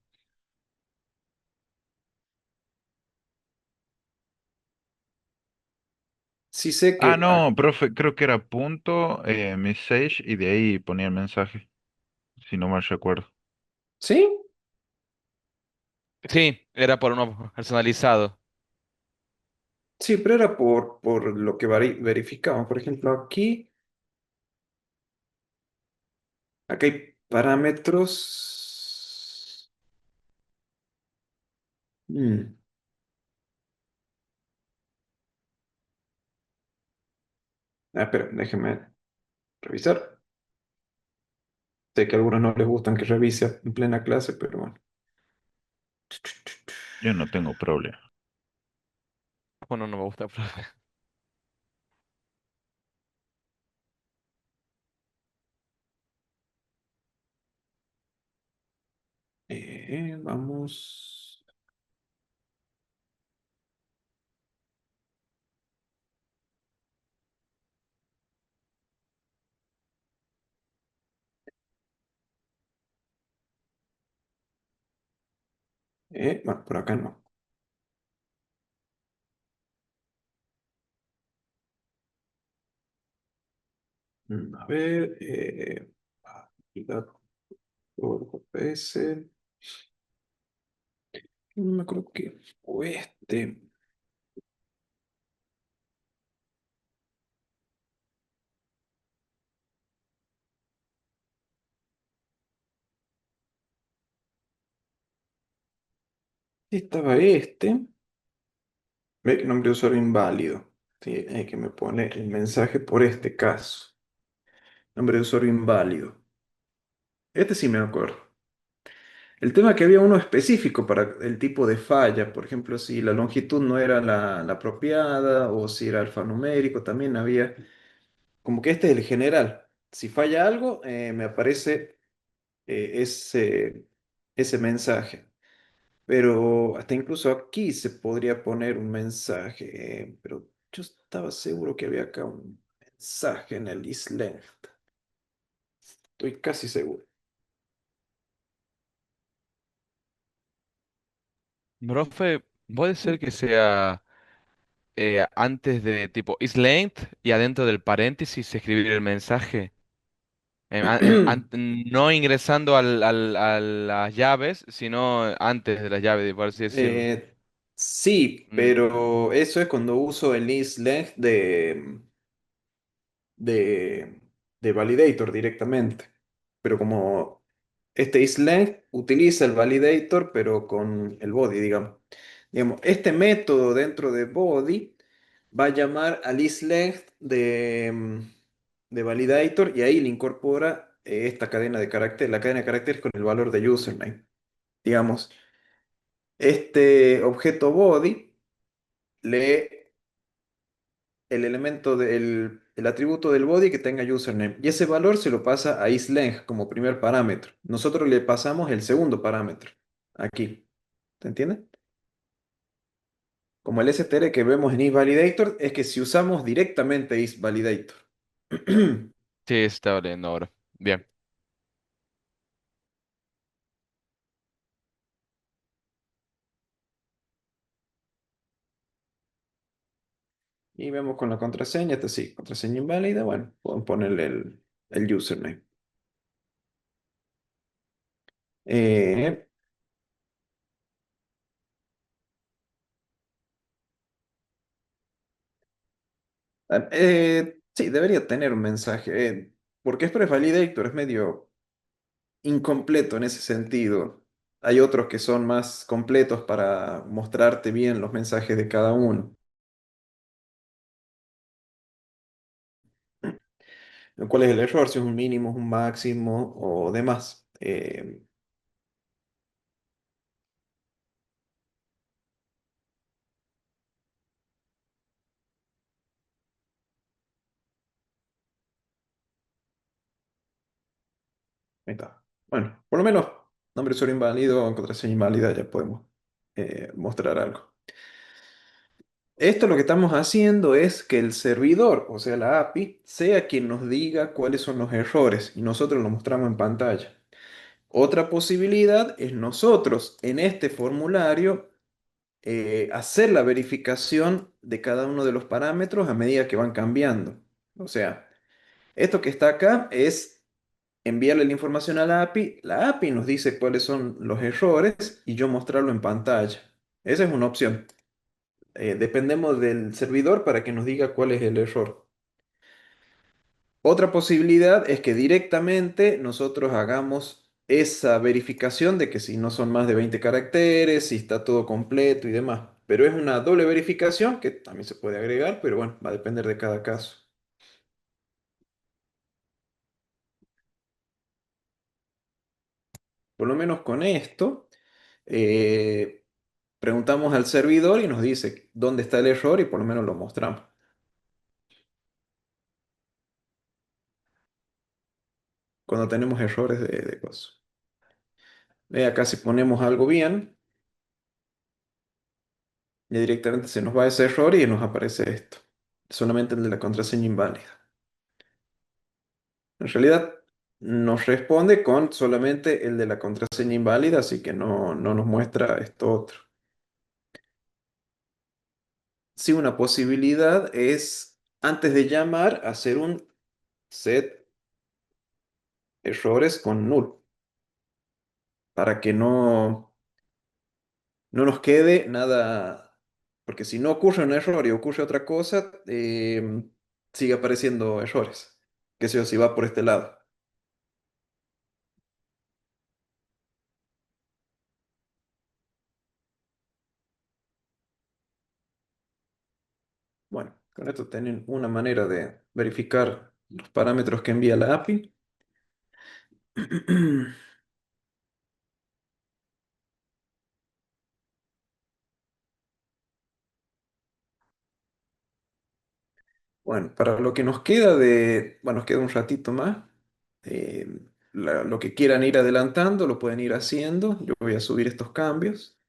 sí sé Ah, que... no, profe, creo que era punto, message, y de ahí ponía el mensaje, si no mal recuerdo. ¿Sí? Sí, era por uno personalizado. Sí, pero era por lo que verificamos. Por ejemplo, acá hay parámetros. Mm, Ah, espera, déjeme revisar. Sé que a algunos no les gustan que revise en plena clase, pero bueno. Yo no tengo problema. Bueno, no me gusta, profe. Vamos. Bueno, por acá no. A ver. Actividad por GPS. No me acuerdo que fue este. Sí, estaba este. Ve, nombre de usuario inválido. Sí, hay que me pone el mensaje por este caso. Nombre de usuario inválido. Este sí me acuerdo. El tema que había uno específico para el tipo de falla, por ejemplo, si la longitud no era la apropiada o si era alfanumérico, también había, como que este es el general. Si falla algo, me aparece ese mensaje. Pero hasta incluso aquí se podría poner un mensaje, pero yo estaba seguro que había acá un mensaje en el isLength. Estoy casi seguro. Profe, puede ser que sea antes de tipo is length y adentro del paréntesis escribir el mensaje. No ingresando a las llaves, sino antes de las llaves, por así decirlo. Eh, sí, Mm, pero eso es cuando uso el isLength de, de validator directamente. Pero como este isLength utiliza el validator, pero con el body, digamos. Digamos, este método dentro de body va a llamar al isLength de validator y ahí le incorpora esta cadena de caracteres, la cadena de caracteres con el valor de username. Digamos, este objeto body lee el elemento el atributo del body que tenga username. Y ese valor se lo pasa a isLength como primer parámetro. Nosotros le pasamos el segundo parámetro. Aquí. ¿Te entiende? Como el str que vemos en isValidator, es que si usamos directamente isValidator. sí, se está leyendo ahora. Bien. Y vemos con la contraseña, esta sí, contraseña inválida. Bueno, pueden ponerle el username. Eh, sí, debería tener un mensaje. Porque es prevalidator, es medio incompleto en ese sentido. Hay otros que son más completos para mostrarte bien los mensajes de cada uno. ¿Cuál es el error? Si es un mínimo, un máximo o demás. Ahí está. Bueno, por lo menos nombre de usuario inválido o contraseña inválida ya podemos mostrar algo. Esto lo que estamos haciendo es que el servidor, o sea, la API, sea quien nos diga cuáles son los errores y nosotros lo mostramos en pantalla. Otra posibilidad es nosotros en este formulario hacer la verificación de cada uno de los parámetros a medida que van cambiando. O sea, esto que está acá es enviarle la información a la API nos dice cuáles son los errores y yo mostrarlo en pantalla. Esa es una opción. Dependemos del servidor para que nos diga cuál es el error. Otra posibilidad es que directamente nosotros hagamos esa verificación de que si no son más de 20 caracteres, si está todo completo y demás. Pero es una doble verificación que también se puede agregar, pero bueno, va a depender de cada caso. Por lo menos con esto, eh, preguntamos al servidor y nos dice dónde está el error y por lo menos lo mostramos. Cuando tenemos errores de cosas. Acá si ponemos algo bien, ya directamente se nos va ese error y nos aparece esto. Solamente el de la contraseña inválida. En realidad nos responde con solamente el de la contraseña inválida, así que no nos muestra esto otro. Sí, una posibilidad es, antes de llamar, hacer un set errores con null, para que no nos quede nada, porque si no ocurre un error y ocurre otra cosa, sigue apareciendo errores, que sé yo, si va por este lado. Bueno, con esto tienen una manera de verificar los parámetros que envía la API. Bueno, para lo que nos queda bueno, nos queda un ratito más. eh, lo que quieran ir adelantando, lo pueden ir haciendo. Yo voy a subir estos cambios.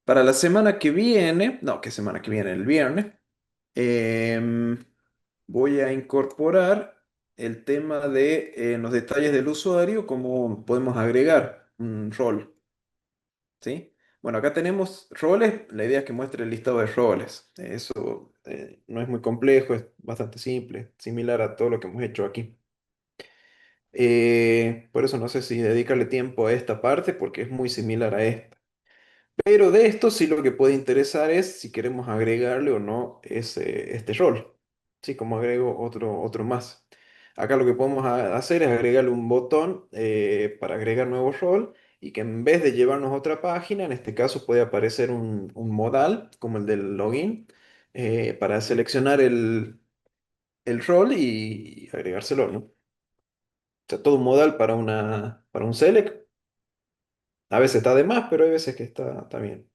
Para la semana que viene, no, ¿qué semana que viene? El viernes, em, voy a incorporar el tema de los detalles del usuario, cómo podemos agregar un rol, ¿sí? Bueno, acá tenemos roles, la idea es que muestre el listado de roles. Eso no es muy complejo, es bastante simple, similar a todo lo que hemos hecho aquí. Por eso no sé si dedicarle tiempo a esta parte porque es muy similar a esta. Pero de esto sí lo que puede interesar es si queremos agregarle o no este rol. Sí, como agrego otro más. Acá lo que podemos hacer es agregarle un botón para agregar nuevo rol y que en vez de llevarnos a otra página, en este caso puede aparecer un modal como el del login para seleccionar el rol y agregárselo, ¿no? O sea, todo un modal para un select. A veces está de más, pero hay veces que está bien.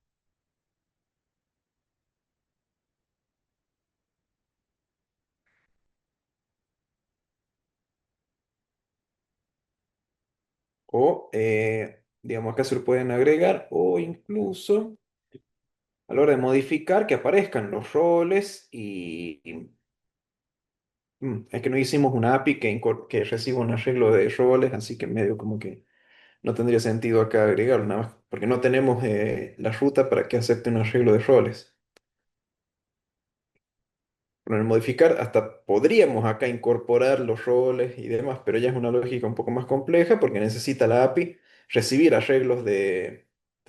O, digamos, acá se lo pueden agregar o incluso a la hora de modificar que aparezcan los roles es que no hicimos una API que reciba un arreglo de roles, así que medio como que no tendría sentido acá agregarlo nada más, porque no tenemos la ruta para que acepte un arreglo de roles. Con el modificar hasta podríamos acá incorporar los roles y demás, pero ya es una lógica un poco más compleja porque necesita la API recibir arreglos de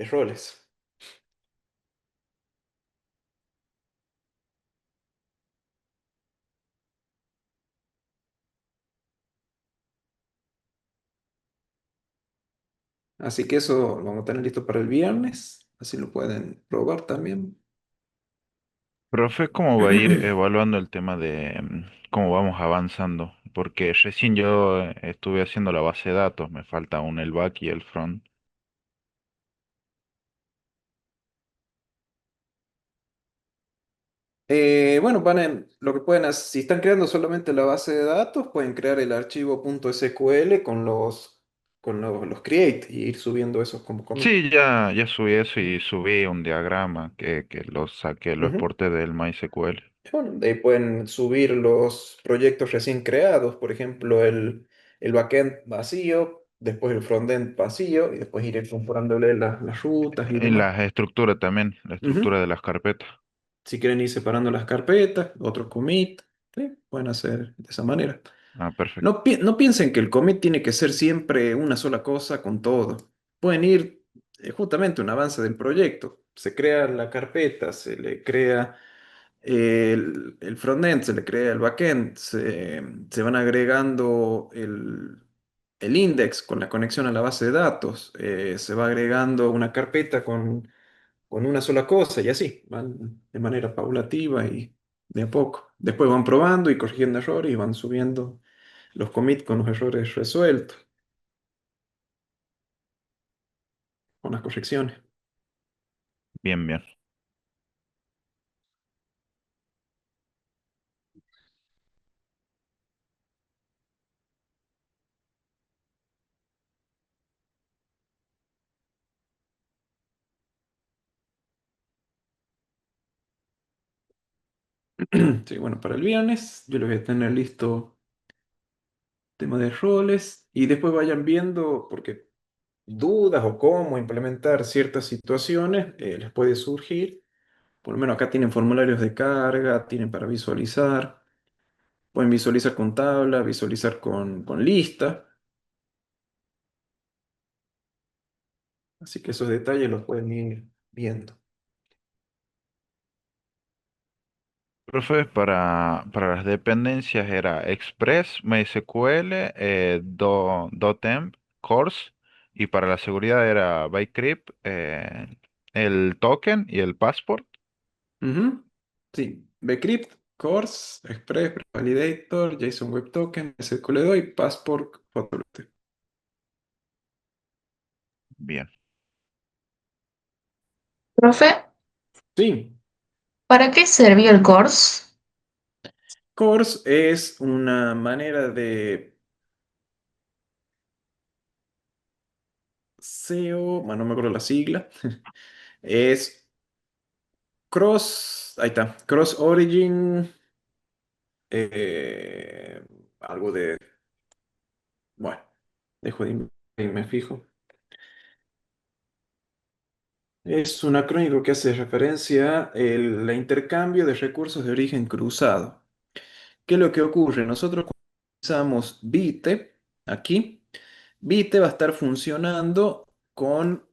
roles. Así que eso lo vamos a tener listo para el viernes, así lo pueden probar también. Profe, ¿cómo va a ir evaluando el tema de cómo vamos avanzando? Porque recién yo estuve haciendo la base de datos, me falta aún el back y el front. Bueno, lo que pueden hacer, si están creando solamente la base de datos, pueden crear el archivo .sql los create y ir subiendo esos como commit. Sí, ya subí eso y subí un diagrama que lo saqué, lo Ujú. exporté del MySQL. Bueno, de ahí pueden subir los proyectos recién creados, por ejemplo, el backend vacío, después el frontend vacío y después ir incorporándole las rutas y En demás. la estructura también, la estructura Ujú. de las carpetas. Si quieren ir separando las carpetas, otro commit, ¿sí? Pueden hacer de esa manera. Ah, perfecto. No piensen que el commit tiene que ser siempre una sola cosa con todo. Pueden ir justamente un avance del proyecto. Se crea la carpeta, se le crea el frontend, se le crea el backend, se van agregando el index con la conexión a la base de datos, se va agregando una carpeta con una sola cosa y así, van de manera paulativa y de a poco. Después van probando y corrigiendo errores y van subiendo los commits con los errores resueltos. con las correcciones. Bien, bien. Sí, bueno, para el viernes yo les voy a tener listo tema de roles y después vayan viendo, porque dudas o cómo implementar ciertas situaciones les puede surgir. Por lo menos acá tienen formularios de carga, tienen para visualizar, pueden visualizar con tabla, visualizar con lista, así que esos detalles los pueden ir viendo. Profe, para las dependencias era Express, MySQL, DoTemp, Course, y para la seguridad era Bcrypt, el token y el passport. Ujú. Sí, Bcrypt, Course, Express, Validator, JSON Web Token, SQL y Passport Photovoltaic. Bien. Profe, Sí, ¿para qué sirvió el course? Course es una manera de SEO, bueno, no me acuerdo la sigla, es Cross, ahí está, Cross Origin, eh, algo de, bueno, dejo de y me fijo. Es un acrónimo que hace referencia al intercambio de recursos de origen cruzado. ¿Qué es lo que ocurre? Nosotros cuando utilizamos Vite, aquí, Vite va a estar funcionando con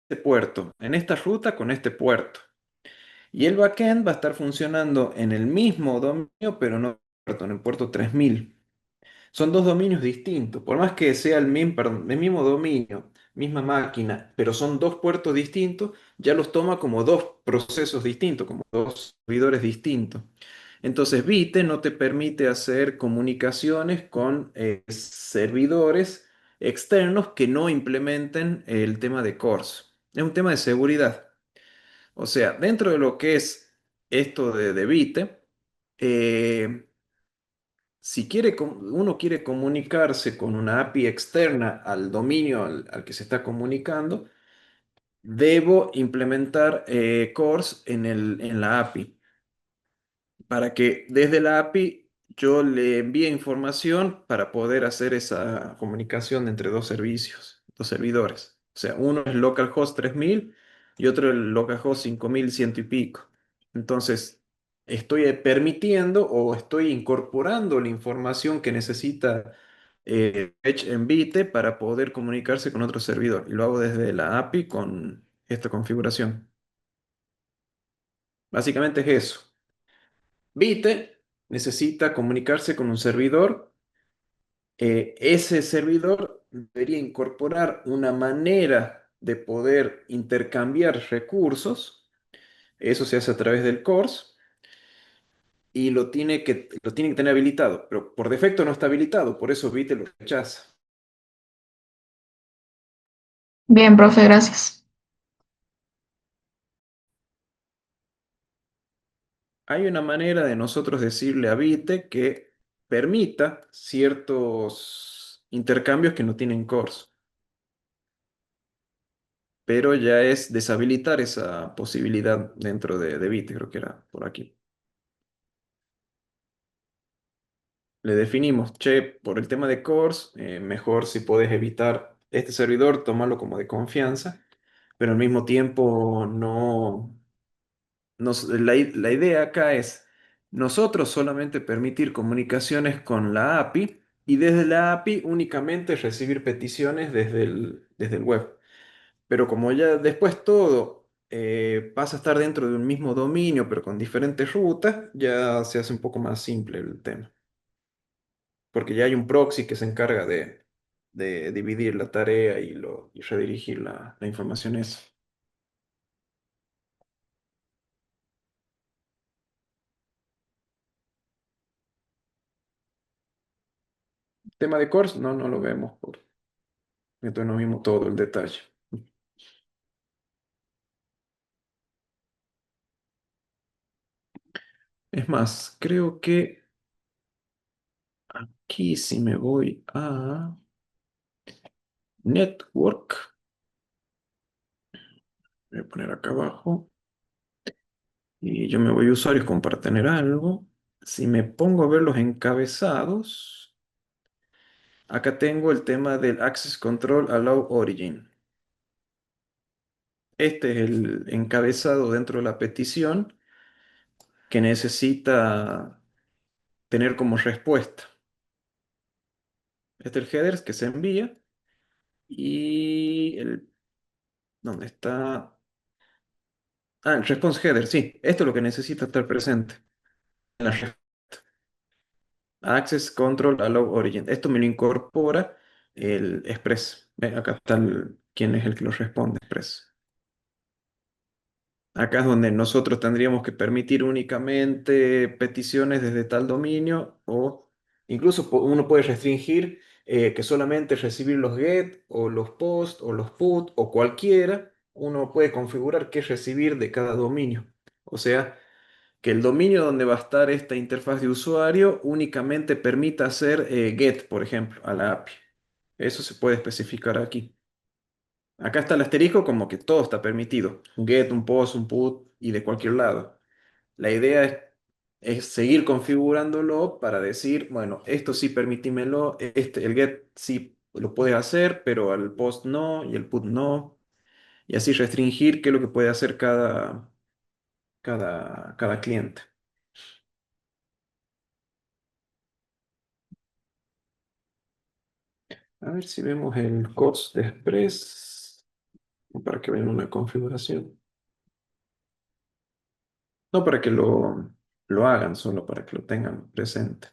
este puerto, en esta ruta con este puerto. Y el backend va a estar funcionando en el mismo dominio, pero no en el puerto 3000. Son dos dominios distintos. Por más que sea el mismo, perdón, el mismo dominio, misma máquina, pero son dos puertos distintos, ya los toma como dos procesos distintos, como dos servidores distintos. Entonces, Vite no te permite hacer comunicaciones con servidores externos que no implementen el tema de CORS. Es un tema de seguridad. O sea, dentro de lo que es esto de Vite, eh, si uno quiere comunicarse con una API externa al dominio al que se está comunicando, debo implementar CORS en la API para que desde la API yo le envíe información para poder hacer esa comunicación entre dos servicios, dos servidores. O sea, uno es localhost 3000 y otro es localhost 5100 y pico. Entonces, estoy permitiendo o estoy incorporando la información que necesita Edge en Vite para poder comunicarse con otro servidor. Y lo hago desde la API con esta configuración. Básicamente es eso. Vite necesita comunicarse con un servidor. Ese servidor debería incorporar una manera de poder intercambiar recursos. Eso se hace a través del CORS y lo tiene que tener habilitado, pero por defecto no está habilitado, por eso Vite lo rechaza. Bien, profe, gracias. Hay una manera de nosotros decirle a Vite que permita ciertos intercambios que no tienen CORS, pero ya es deshabilitar esa posibilidad dentro de Vite, creo que era por aquí. Le definimos, che, por el tema de cores, mejor si puedes evitar este servidor, tomarlo como de confianza, pero al mismo tiempo la idea acá es nosotros solamente permitir comunicaciones con la API y desde la API únicamente recibir peticiones desde el web. Pero como ya después todo pasa a estar dentro de un mismo dominio, pero con diferentes rutas, ya se hace un poco más simple el tema. Porque ya hay un proxy que se encarga de dividir la tarea y redirigir la información esa. Tema de cores, no, no lo vemos. Entonces no vimos todo el detalle. Es más, creo que aquí si me voy a Network, voy a poner acá abajo, y yo me voy a usuarios como para tener algo. Si me pongo a ver los encabezados, acá tengo el tema del Access Control Allow Origin. Este es el encabezado dentro de la petición que necesita tener como respuesta. Este es el header que se envía y ¿dónde está? Ah, el response header, sí. Esto es lo que necesita estar presente en la Access Control Allow Origin. Esto me lo incorpora el Express. Ve, acá está quién es el que lo responde, Express. Acá es donde nosotros tendríamos que permitir únicamente peticiones desde tal dominio o incluso uno puede restringir que solamente recibir los get o los post o los put o cualquiera. Uno puede configurar qué recibir de cada dominio. O sea, que el dominio donde va a estar esta interfaz de usuario únicamente permita hacer get, por ejemplo, a la API. Eso se puede especificar aquí. Acá está el asterisco como que todo está permitido. Un get, un post, un put y de cualquier lado. La idea es seguir configurándolo para decir, bueno, esto sí permitímelo, el get sí lo puedes hacer, pero al post no y el put no. Y así restringir qué es lo que puede hacer cada cliente. A ver si vemos el COTS de Express para que vean una configuración. No para que lo hagan, solo para que lo tengan presente.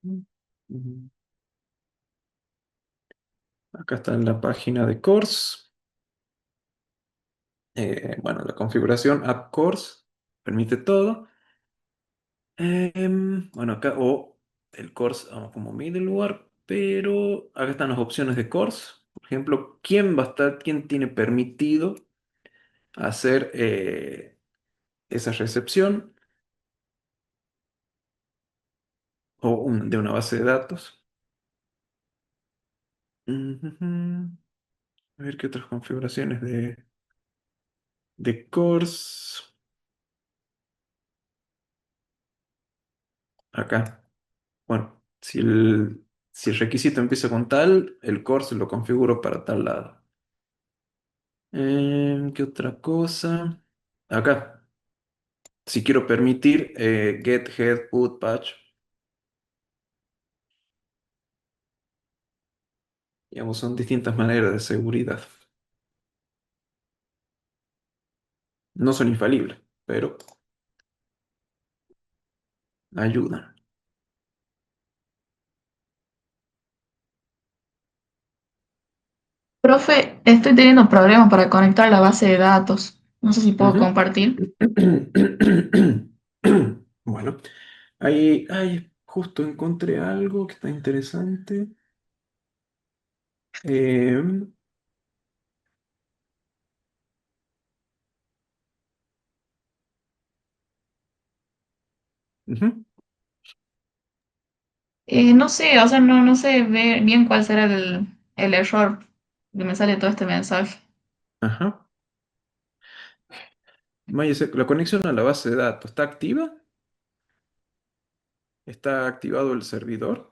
Ujú. Acá está en la página de Course. Bueno, la configuración App Course permite todo. Bueno, acá, o el course como middleware, pero acá están las opciones de course. Por ejemplo, quién va a estar, quién tiene permitido hacer esa recepción o de una base de datos. Ujujú. A ver qué otras configuraciones de course. Acá. Bueno, si el requisito empieza con tal, el course lo configuro para tal lado. ¿Qué otra cosa? Acá. Si quiero permitir get, head, put, patch, digamos, son distintas maneras de seguridad. No son infalibles, pero ayudan. Profe, estoy teniendo problemas para conectar la base de datos. No sé si puedo Ujú. compartir. Bueno, ahí justo encontré algo que está interesante. Em, ujú. No sé, o sea, no sé bien cuál será el error que me sale todo este mensaje. Ajá. La conexión a la base de datos está activa. Está activado el servidor.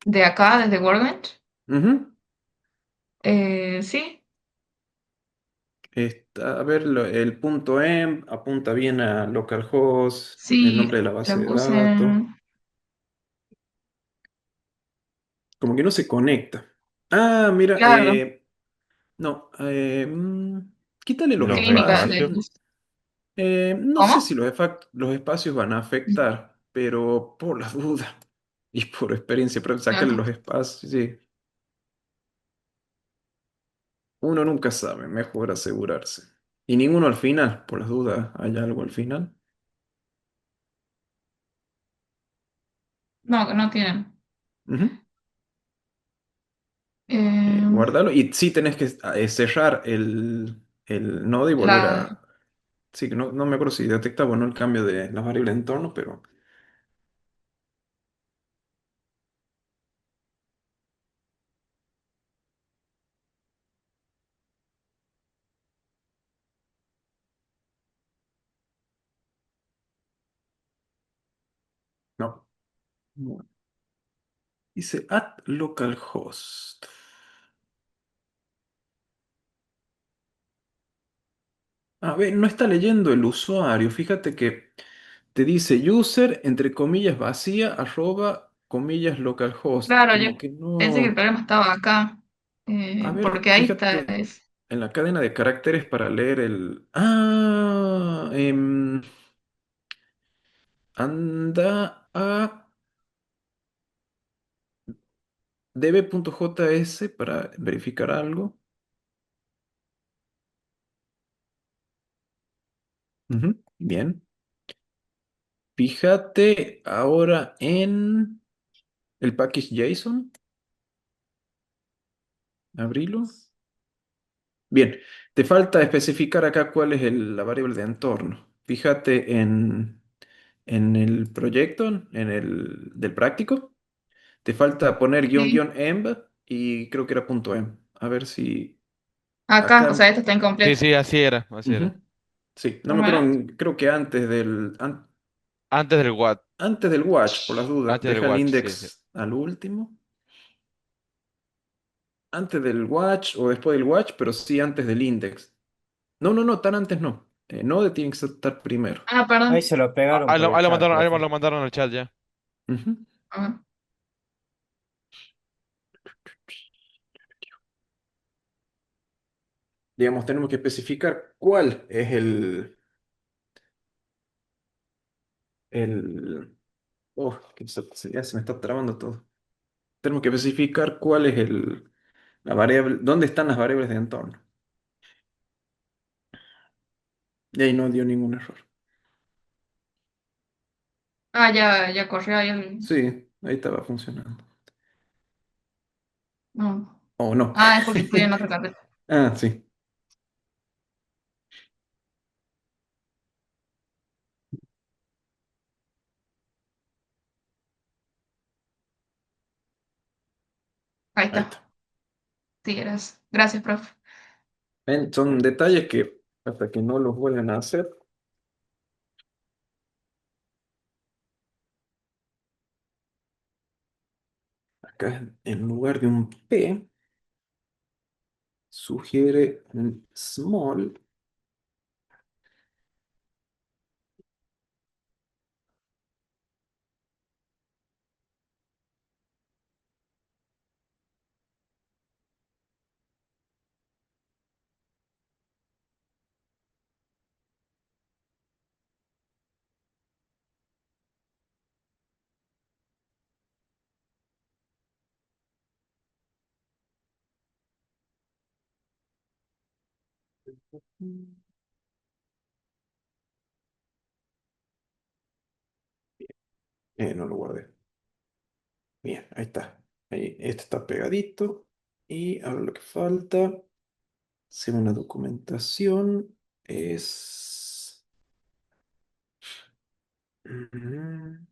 De acá, desde Workbench. Ujú. Sí, A ver, el punto .env apunta bien a localhost, el sí, nombre de la base lo de puse datos. Como que no se conecta. Ah, mira, claro, no, quítale los Los clínica espacios. espacios. de... No sé ¿Cómo? si los espacios van a afectar, pero por la duda y por experiencia, pero sacarle Claro. los espacios, sí. Uno nunca sabe, mejor asegurarse. Y ninguno al final, por las dudas, hay algo al final. No, no tienen. Ujú. Eh, Guárdalo. Y sí tenés que cerrar el nodo y volver la, a... Sí, que no me acuerdo si detectaba o no el cambio de las variables de entorno, pero no. No. Dice add localhost. A ver, no está leyendo el usuario. Fíjate que te dice user, entre comillas, vacía, arroba, comillas, localhost. claro, yo Como que pensé que el no. problema estaba acá, A ver, porque ahí está. fíjate en la cadena de caracteres para leer el. Ah, anda a db.js para verificar algo. Ujú, bien. Fíjate ahora en el package JSON. Abrilo. Bien, te falta especificar acá cuál es la variable de entorno. Fíjate en el proyecto, en el del práctico. Te falta poner guión Sí, guión env y creo que era punto .env. A ver si acá, o acá. sea, esto está Sí, incompleto. sí, así era, así era. Ujú, sí, no me ¿Cómo acuerdo, era? creo que Antes del what, antes del watch, por las dudas. antes del Deja el watch, sí, sí. index al último. Antes del watch o después del watch, pero sí antes del index. No, tan antes no. Node tiene que estar primero. Ah, Ahí perdón. se lo Ah, pegaron por el ahí lo chat, mandaron, profe. lo mandaron al chat ya. Ujú. Ah, Digamos, tenemos que especificar cuál es el... Oh, ya se me está trabando todo. Tenemos que especificar cuál es la variable, dónde están las variables de entorno. Y ahí no dio ningún error. ya corrió ahí Sí, ahí estaba funcionando. No. Oh, no. Ah, es porque estoy en otra carpeta. Ah, sí. Ahí Ahí está. está. Sí, gracias. Gracias, profe. Ven, son detalles que hasta que no los vuelvan a hacer. Acá en lugar de un P, sugiere un small. No lo guardé. Bien, ahí está. Ahí, este está pegadito. Y ahora lo que falta, hacer una documentación, es... Mm,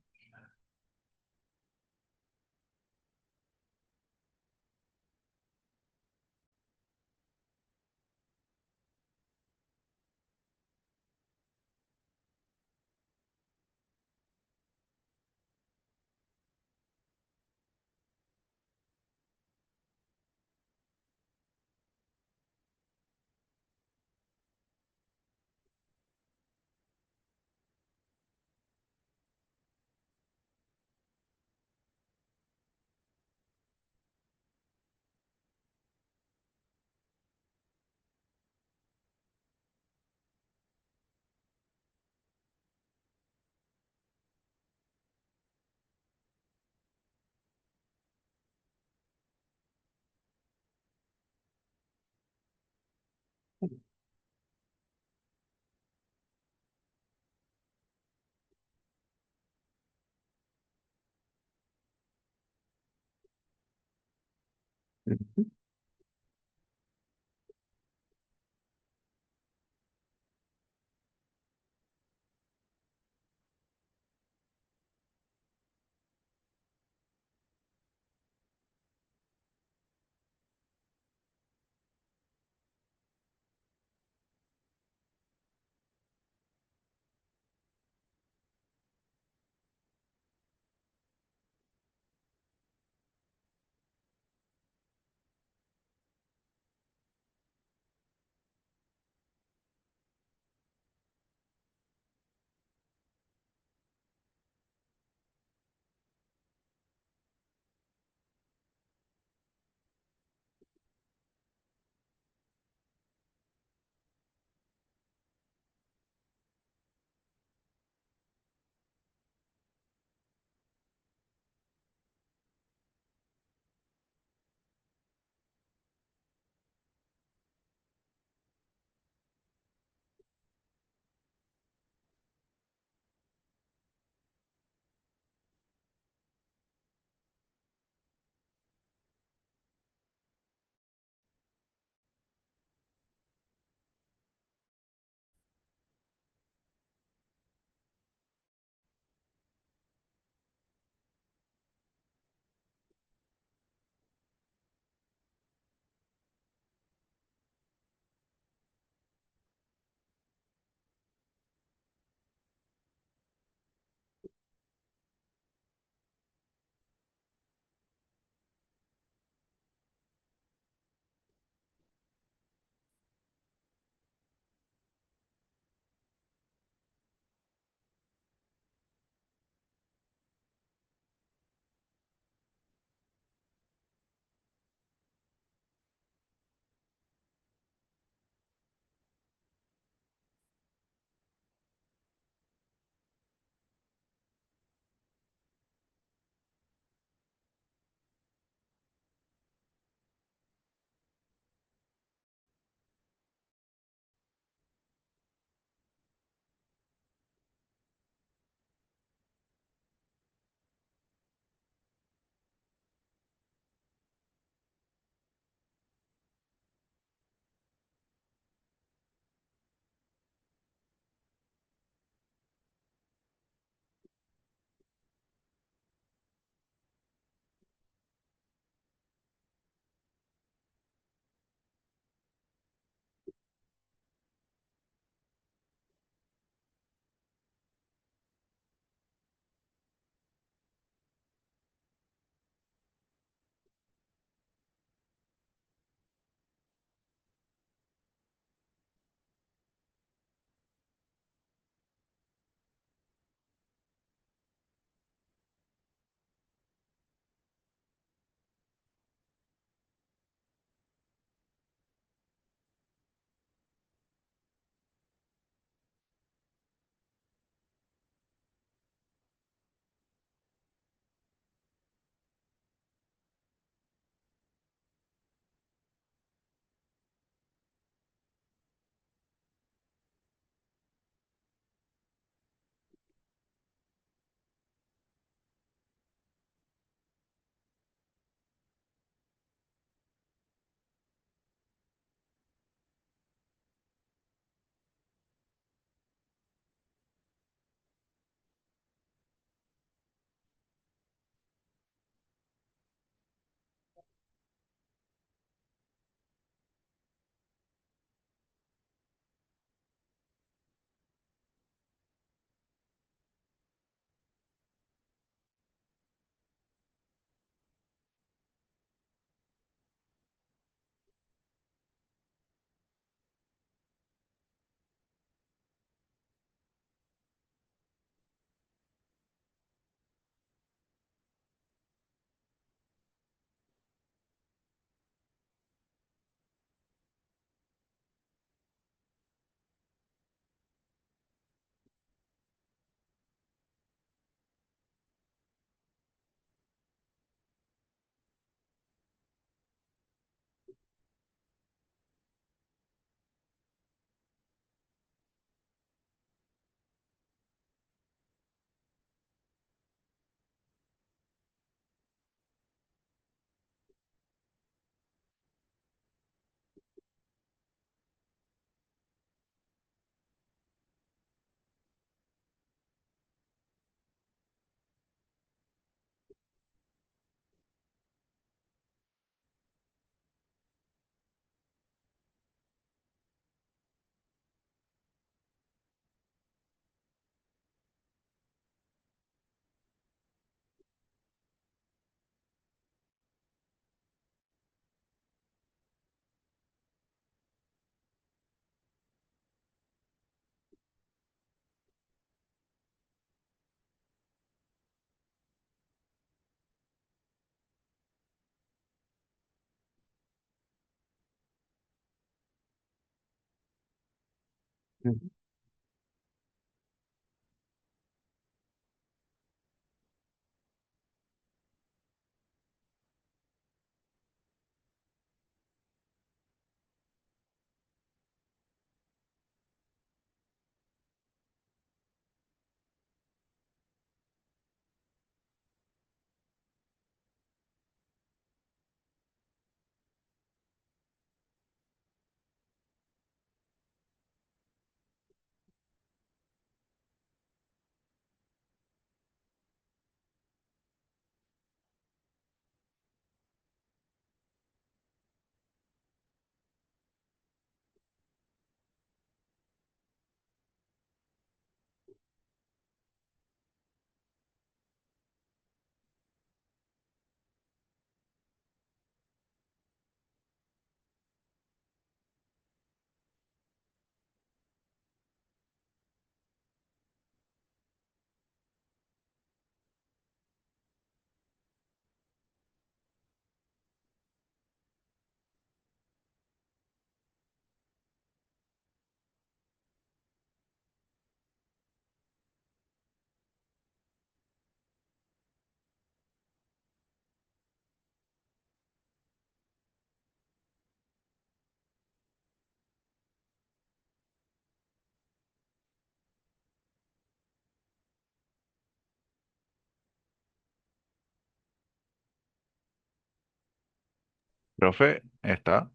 Profe, está.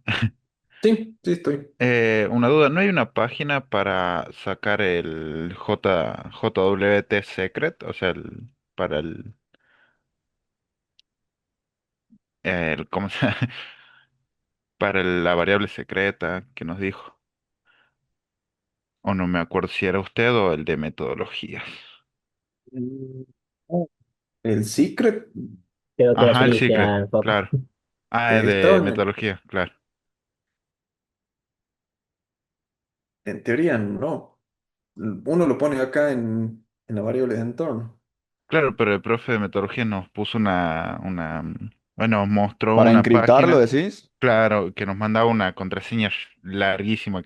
Sí, sí estoy. Una duda, ¿no hay una página para sacar el JWT Secret? O sea, para ¿cómo se para la variable secreta que nos dijo? O no me acuerdo si era usted o el de metodologías. Mm, El Secret Creo que era Ajá, el secret, Cristian, Pop. claro. Ah, es estaba de metodología, claro. en teoría no. Uno lo pone acá en la variable de entorno. Claro, pero el profe de metodología nos puso bueno, nos mostró Para una encriptarlo, página, decís, claro, que nos mandaba una contraseña larguísima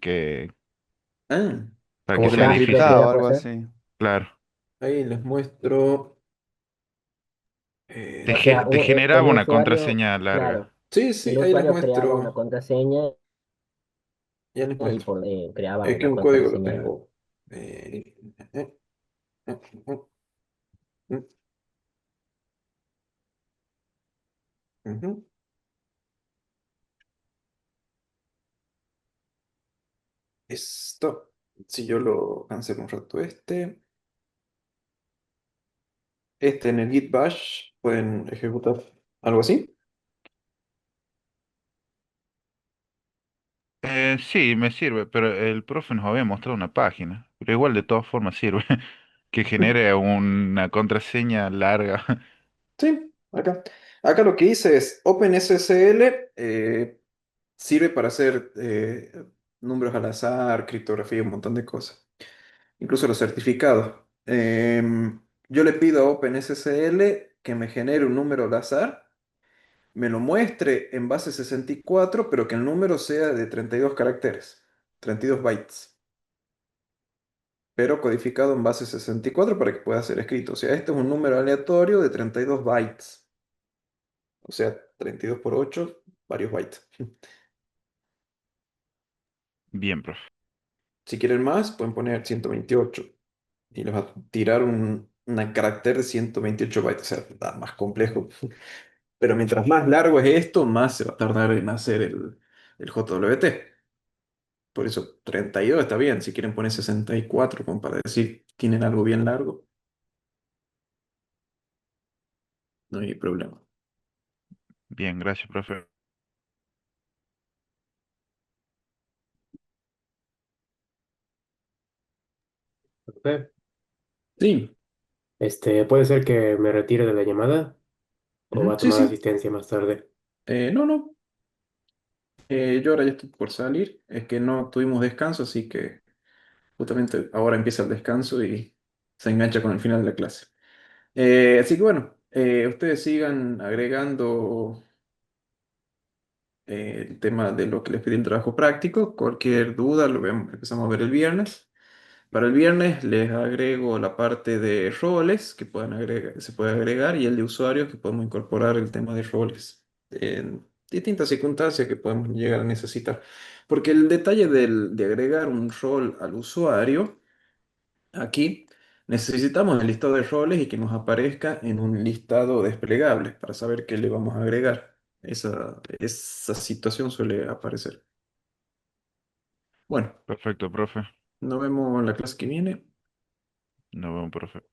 Ah, para que Como por la sea Casper difícil. encriptado sería, o puede algo ser. así. Claro. ahí les muestro. Te, O eh, ge- sea, te el generaba una usuario, contraseña larga. claro, sí, el sí, ahí les usuario creaba una muestro. contraseña Ya les y muestro. creaba Es que una un código lo contraseña. tengo. Eh, eh, eh, eh, eh, ujú. Esto. Si yo lo cancelo un rato en el Git Bash pueden ejecutar algo así. Sí, me sirve, pero el profe nos había mostrado una página. Pero igual de todas formas sirve. Que genere una contraseña larga. Sí, acá. Acá lo que hice es OpenSSL, sirve para hacer números al azar, criptografía, un montón de cosas. Incluso los certificados. Yo le pido a OpenSSL que me genere un número al azar, me lo muestre en base 64, pero que el número sea de 32 caracteres, 32 bytes, pero codificado en base 64 para que pueda ser escrito. O sea, este es un número aleatorio de 32 bytes. O sea, 32 por 8, varios bytes. Bien, profe. Si quieren más, pueden poner 128 y les va a tirar un carácter de 128 bytes. O sea, está más complejo. Pero mientras más largo es esto, más se va a tardar en hacer el JWT. Por eso 32 está bien. Si quieren poner 64, como para decir tienen algo bien largo, no hay problema. Bien, gracias, profe. Pepe, Sí, ¿puede ser que me retire de la llamada o va ujú, a sí, tomar sí. asistencia más tarde? No, no. Yo ahora ya estoy por salir. Es que no tuvimos descanso, así que justamente ahora empieza el descanso y se engancha con el final de la clase. Así que bueno, ustedes sigan agregando el tema de lo que les pedí el trabajo práctico. Cualquier duda lo empezamos a ver el viernes. Para el viernes les agrego la parte de roles que puedan agregar, se puede agregar y el de usuarios que podemos incorporar el tema de roles en distintas circunstancias que podemos llegar a necesitar. Porque el detalle de agregar un rol al usuario, aquí necesitamos el listado de roles y que nos aparezca en un listado desplegable para saber qué le vamos a agregar. Esa situación suele aparecer. Bueno, Perfecto, profe. nos vemos en la clase que viene. Nos vemos, profe.